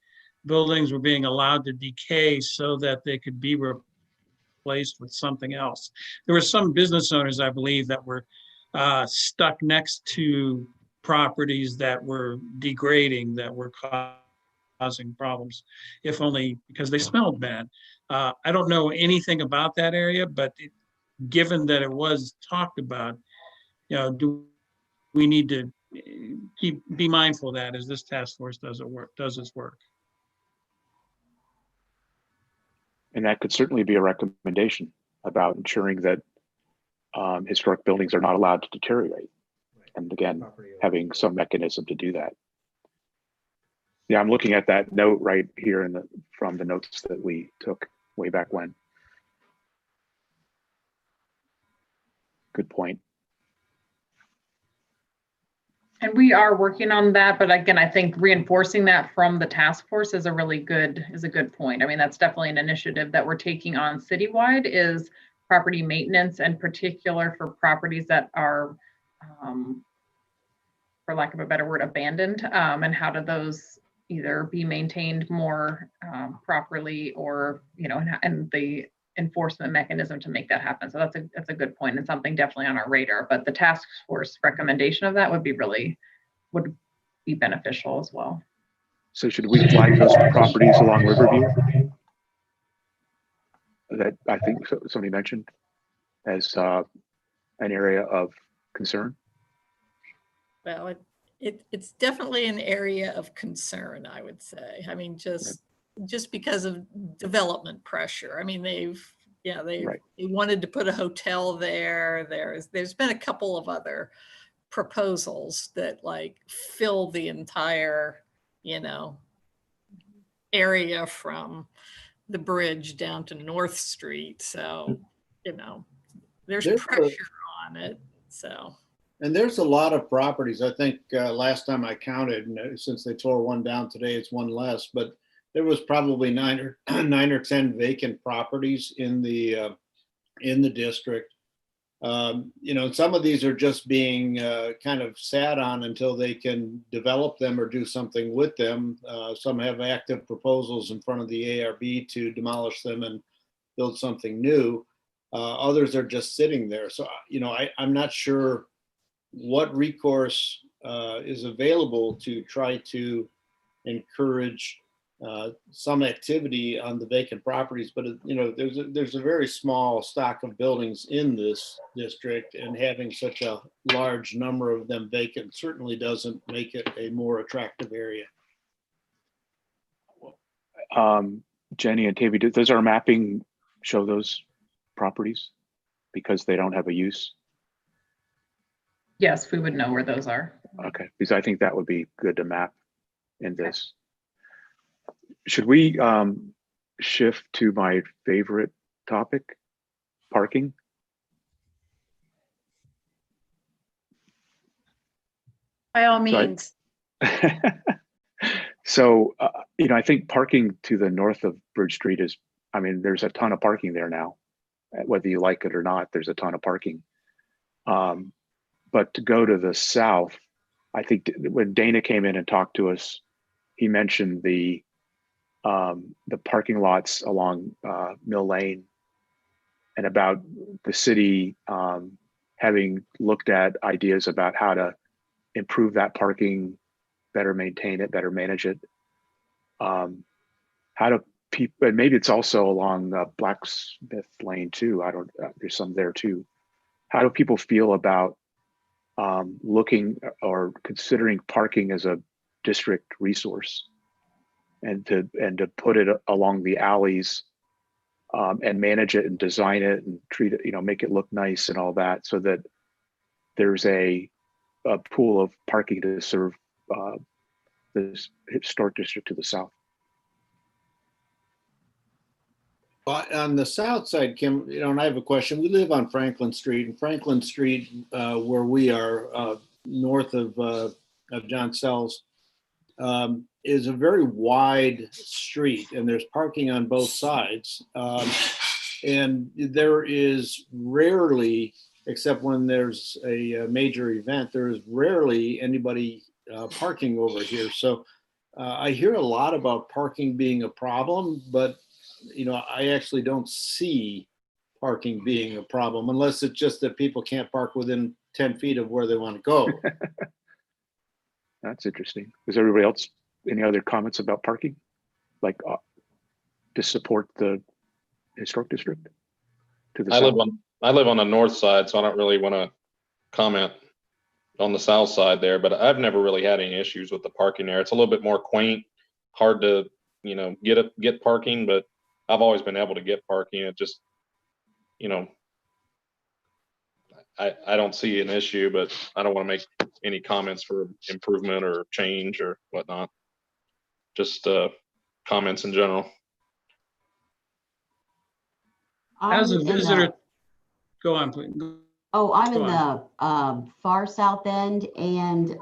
buildings were being allowed to decay so that they could be replaced with something else. There were some business owners, I believe, that were stuck next to properties that were degrading, that were causing problems, if only because they smelled bad. I don't know anything about that area, but given that it was talked about, you know, do we need to be mindful of that as this task force does its work. And that could certainly be a recommendation about ensuring that historic buildings are not allowed to deteriorate. And again, having some mechanism to do that. Yeah, I'm looking at that note right here from the notes that we took way back when. Good point. And we are working on that, but again, I think reinforcing that from the task force is a good point. I mean, that's definitely an initiative that we're taking on citywide, is property maintenance, in particular for properties that are, for lack of a better word, abandoned, and how do those either be maintained more properly, or, you know, and the enforcement mechanism to make that happen. So that's a good point, and something definitely on our radar. But the task force recommendation of that would be beneficial as well. So should we flag those properties along Riverview that I think somebody mentioned as an area of concern? Well, it's definitely an area of concern, I would say. I mean, just because of development pressure. I mean, they wanted to put a hotel there. There's been a couple of other proposals that like fill the entire, you know, area from the bridge down to North Street. So, you know, there's pressure on it. So. And there's a lot of properties. I think last time I counted, and since they tore one down today, it's one less, but there was probably 9 or 10 vacant properties in the district. You know, some of these are just being kind of sat on until they can develop them or do something with them. Some have active proposals in front of the ARB to demolish them and build something new. Others are just sitting there. So, you know, I'm not sure what recourse is available to try to encourage some activity on the vacant properties, but you know, there's a very small stock of buildings in this district, and having such a large number of them vacant certainly doesn't make it a more attractive area. Jenny and Tavy, does our mapping show those properties because they don't have a use? Yes, we would know where those are. Okay, because I think that would be good to map in this. Should we shift to my favorite topic, parking? By all means. So, you know, I think parking to the north of Bridge Street is, I mean, there's a ton of parking there now. Whether you like it or not, there's a ton of parking. But to go to the south, I think when Dana came in and talked to us, he mentioned the parking lots along Mill Lane, and about the city having looked at ideas about how to improve that parking, better maintain it, better manage it. How do people, and maybe it's also along Blacksmith Lane too. I don't, there's some there too. How do people feel about looking or considering parking as a district resource, and to put it along the alleys, and manage it and design it and treat it, make it look nice and all that, so that there's a pool of parking to serve this historic district to the south? On the south side, Kim, and I have a question. We live on Franklin Street, and Franklin Street, where we are north of John Sells, is a very wide street, and there's parking on both sides. And there is rarely, except when there's a major event, there is rarely anybody parking over here. So I hear a lot about parking being a problem, but I actually don't see parking being a problem, unless it's just that people can't park within 10 feet of where they want to go. That's interesting. Does everybody else, any other comments about parking? Like to support the historic district to the south? I live on the north side, so I don't really want to comment on the south side there, but I've never really had any issues with the parking there. It's a little bit more quaint, hard to, get parking, but I've always been able to get parking. It just, I don't see an issue, but I don't want to make any comments for improvement or change or whatnot. Just comments in general. As a I'm in visitor, go on, please. I'm Go in the far south end, and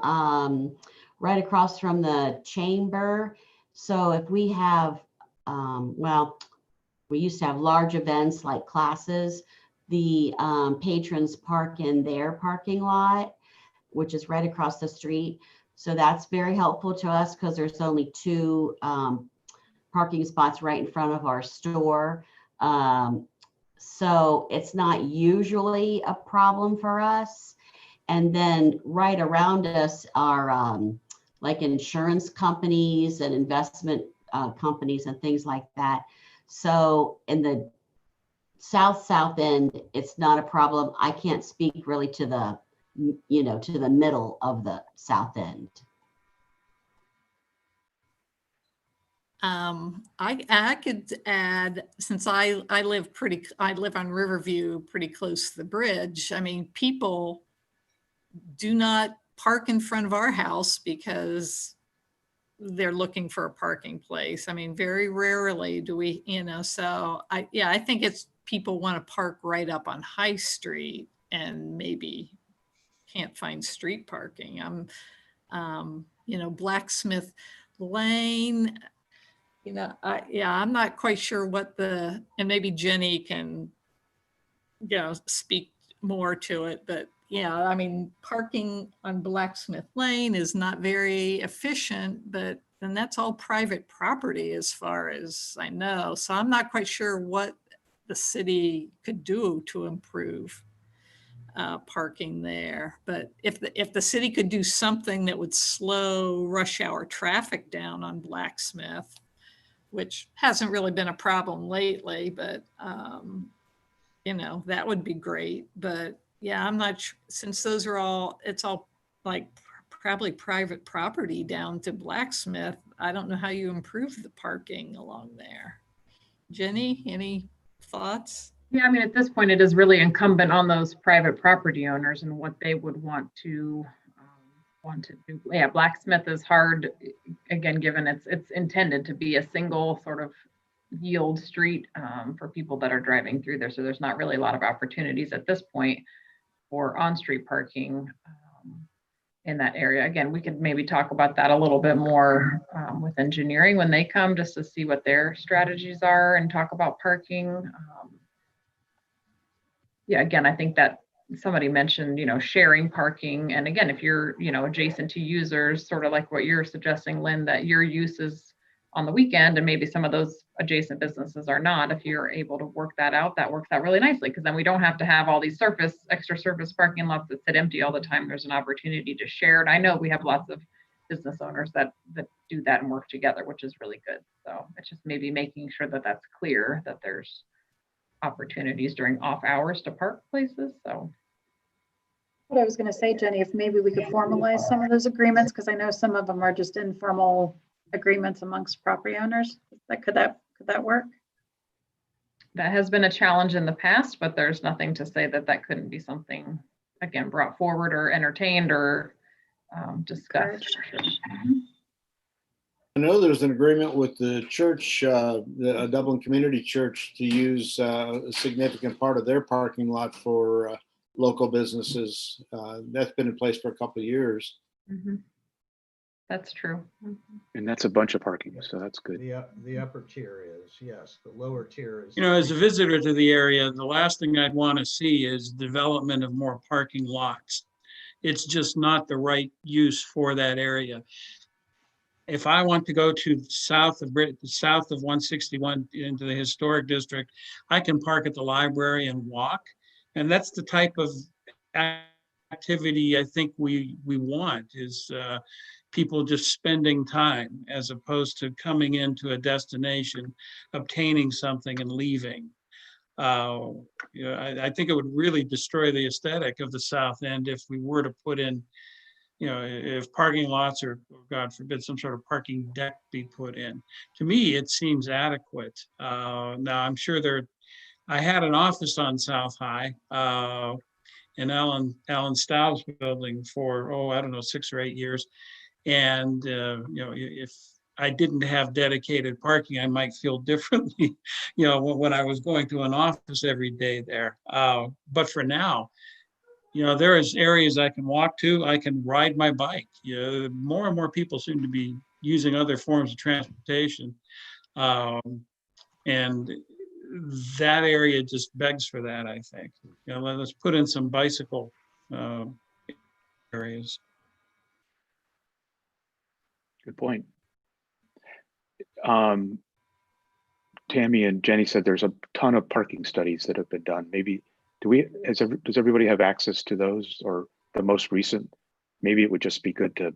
right across from the chamber. So if we have, we used to have large events like classes, the patrons park in their parking lot, which is right across the street. So that's very helpful to us because there's only 2 parking spots right in front of our store. So it's not usually a problem for us. And then right around us are like insurance companies and investment companies and things like that. So in the south end, it's not a problem. I can't speak really to the, to the middle of the south end. I could add, since I live on Riverview, pretty close to the bridge. I mean, people do not park in front of our house because they're looking for a parking place. I mean, very rarely do we, so I think it's people want to park right up on High Street and maybe can't find street parking. Blacksmith Lane, I'm not quite sure and maybe Jenny can, speak more to it, but I mean, parking on Blacksmith Lane is not very efficient, and that's all private property as far as I know. So I'm not quite sure what the city could do to improve parking there. But if the city could do something that would slow rush hour traffic down on Blacksmith, which hasn't really been a problem lately, but that would be great. But I'm not sure, since it's all like probably private property down to Blacksmith. I don't know how you improve the parking along there. Jenny, any thoughts? Yeah, I mean, at this point, it is really incumbent on those private property owners and what they would want to do. Yeah, Blacksmith is hard, again, given it's intended to be a single sort of yield street for people that are driving through there. So there's not really a lot of opportunities at this point for on-street parking in that area. Again, we could maybe talk about that a little bit more with engineering when they come, just to see what their strategies are and talk about parking. Again, I think that somebody mentioned, sharing parking. And again, if you're, adjacent to users, sort of like what you're suggesting, Lynn, that your use is on the weekend and maybe some of those adjacent businesses are not, if you're able to work that out, that works out really nicely, because then we don't have to have all these extra surface parking lots that sit empty all the time. There's an opportunity to share. And I know we have lots of business owners that do that and work together, which is really good. So it's just maybe making sure that that's clear, that there's opportunities during off hours to park places. So What I was going to say, Jenny, if maybe we could formalize some of those agreements, because I know some of them are just informal agreements amongst property owners. Could that work? that has been a challenge in the past, but there's nothing to say that that couldn't be something, again, brought forward or entertained or discussed. I know there's an agreement with the church, the Dublin Community Church, to use a significant part of their parking lot for local businesses. That's been in place for a couple of years. Mm-hmm. That's true. And that's a bunch of parking, so that's good. The upper tier is, yes. The lower tier is. You know, as a visitor to the area, the last thing I'd want to see is development of more parking lots. It's just not the right use for that area. If I want to go to south of 161 into the historic district, I can park at the library and walk. And that's the type of activity I think we want, is people just spending time as opposed to coming into a destination, obtaining something and leaving. You know, I think it would really destroy the aesthetic of the South End if we were to put in, you know, if parking lots or God forbid, some sort of parking deck be put in. To me, it seems adequate. Now, I'm sure I had an office on South High in Alan Staub's building for, I don't know, 6 or 8 years. And, you know, if I didn't have dedicated parking, I might feel differently, you know, when I was going to an office every day there. But for now, you know, there is areas I can walk to, I can ride my bike. You know, more and more people seem to be using other forms of transportation. And that area just begs for that, I think. You know, let's put in some bicycle areas. Good point. Tammy and Jenny said there's a ton of parking studies that have been done. Maybe does everybody have access to those, or the most recent? Maybe it would just be good to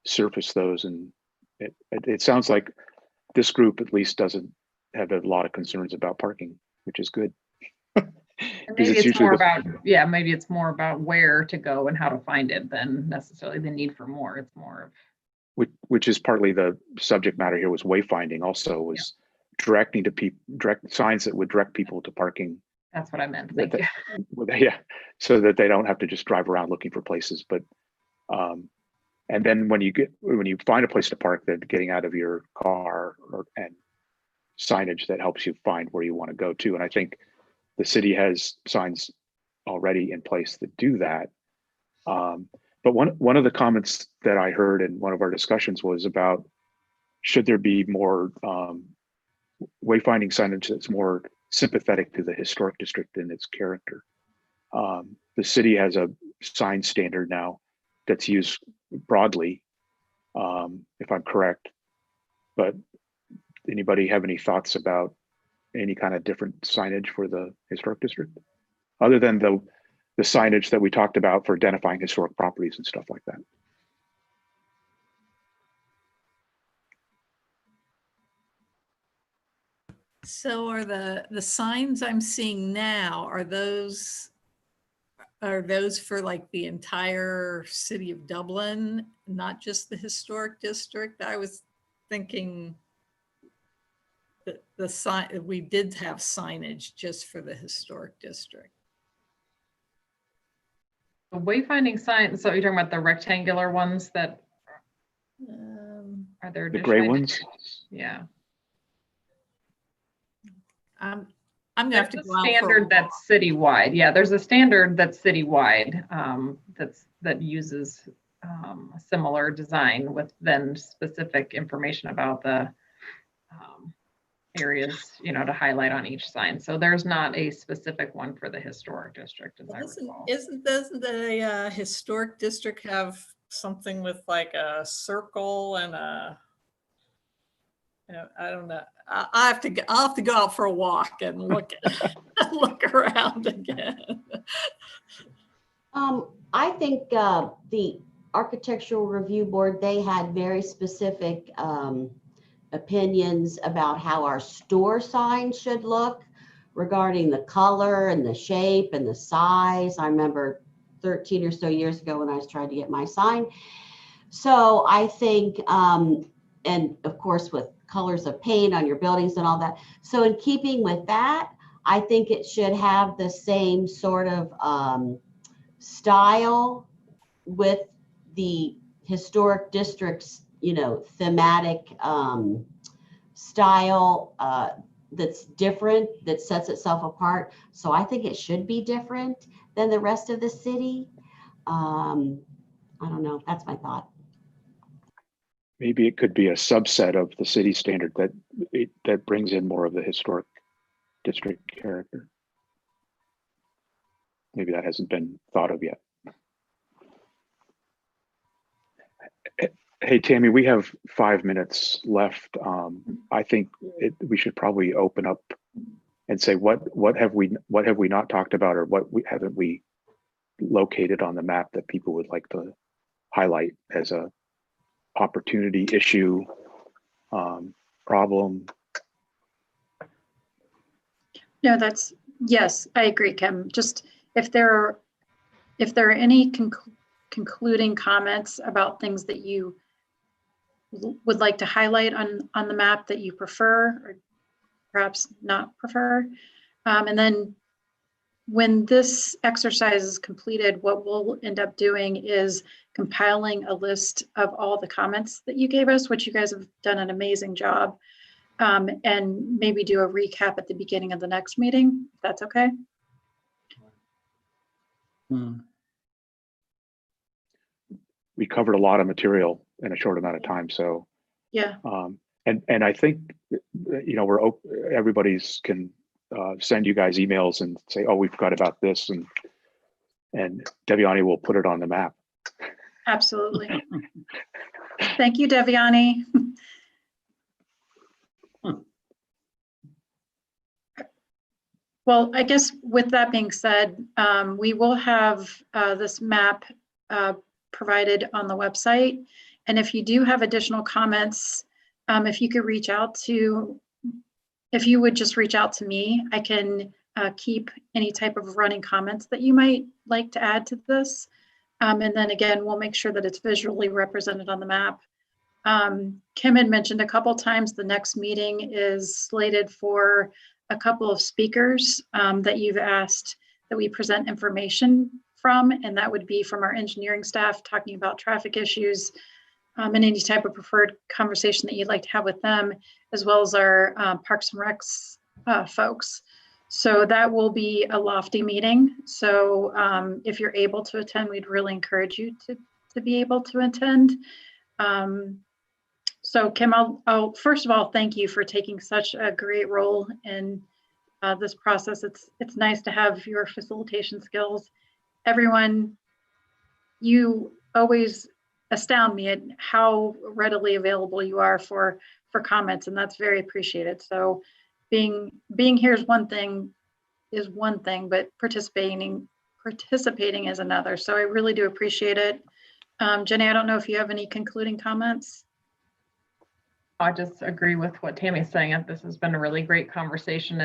surface those. And it sounds like this group at least doesn't have a lot of concerns about parking, which is good. Maybe it's more about where to go and how to find it than necessarily the need for more. It's more of, which is partly the subject matter here, was wayfinding also, was directing to people, direct signs that would direct people to parking. That's what I meant. Thank you. Yeah, so that they don't have to just drive around looking for places. But and then when you find a place to park, then getting out of your car and signage that helps you find where you want to go to. And I think the city has signs already in place that do that. But one of the comments that I heard in one of our discussions was about, should there be more wayfinding signage that's more sympathetic to the historic district and its character. The city has a sign standard now that's used broadly, if I'm correct. But anybody have any thoughts about any kind of different signage for the historic district, other than the signage that we talked about for identifying historic properties and stuff like that? So are the signs I'm seeing now, are those for like the entire city of Dublin, not just the historic district? I was thinking that the sign, we did have signage just for the historic district. the wayfinding signs. So you're talking about the rectangular ones that are there? The gray ones? Yeah. I'm gonna have to There's go a out for standard a that's citywide. Yeah, there's a standard that's citywide that uses a similar design with then specific information about the areas, you know, to highlight on each sign. So there's not a specific one for the historic district, as I recall. Doesn't the historic district have something with like a circle and a, you know, I don't know. I'll have to go out for a walk and look look around again. I think the Architectural Review Board, they had very specific opinions about how our store sign should look regarding the color and the shape and the size. I remember 13 or so years ago when I was trying to get my sign. So I think, and of course with colors of paint on your buildings and all that. So in keeping with that, I think it should have the same sort of style with the historic districts, you know, thematic style that's different, that sets itself apart. So I think it should be different than the rest of the city. I don't know. That's my thought. Maybe it could be a subset of the city standard that brings in more of the historic district character. Maybe that hasn't been thought of yet. Hey, Tammy, we have 5 minutes left. I think we should probably open up and say what have we not talked about, or what haven't we located on the map that people would like to highlight as a opportunity, issue, problem. No, yes, I agree, Kim. Just if there are any concluding comments about things that you would like to highlight on the map that you prefer or perhaps not prefer. And then when this exercise is completed, what we'll end up doing is compiling a list of all the comments that you gave us, which you guys have done an amazing job, and maybe do a recap at the beginning of the next meeting, if that's okay. We covered a lot of material in a short amount of time, so yeah. And I think, you know, everybody's can send you guys emails and say, oh, we forgot about this, and Deviani will put it on the map. Absolutely. Thank you, Deviani. Well, I guess with that being said, we will have this map provided on the website. And if you do have additional comments, if you would just reach out to me, I can keep any type of running comments that you might like to add to this. And then again, we'll make sure that it's visually represented on the map. Kim had mentioned a couple times the next meeting is slated for a couple of speakers that you've asked that we present information from, and that would be from our engineering staff talking about traffic issues and any type of preferred conversation that you'd like to have with them, as well as our Parks and Recs folks. So that will be a lofty meeting. So if you're able to attend, we'd really encourage you to be able to attend. So Kim, I'll first of all, thank you for taking such a great role in this process. It's nice to have your facilitation skills. Everyone, you always astound me at how readily available you are for comments, and that's very appreciated. So being here is one thing, but participating is another. So I really do appreciate it. Jenny, I don't know if you have any concluding comments. I just agree with what Tammy's saying. This has been a really great conversation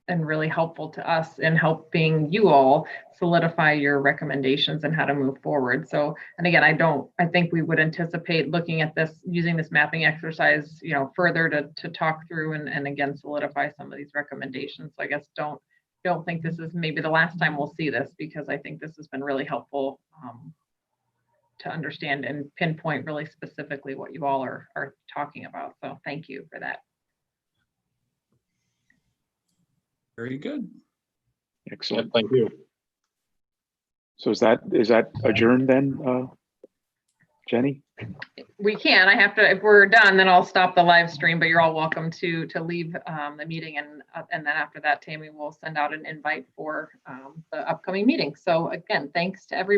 and really helpful to us in helping you all solidify your recommendations and how to move forward. So, and again, I think we would anticipate looking at this, using this mapping exercise, you know, further to talk through and again, solidify some of these recommendations. So I guess don't think this is maybe the last time we'll see this, because I think this has been really helpful to understand and pinpoint really specifically what you all are talking about. So thank you for that. Very good. Excellent. Thank you. So is that adjourned then, Jenny? We can. I have to. If we're done, then I'll stop the live stream. But you're all welcome to leave the meeting, and then after that, Tammy will send out an invite for the upcoming meeting. So again, thanks to everybody.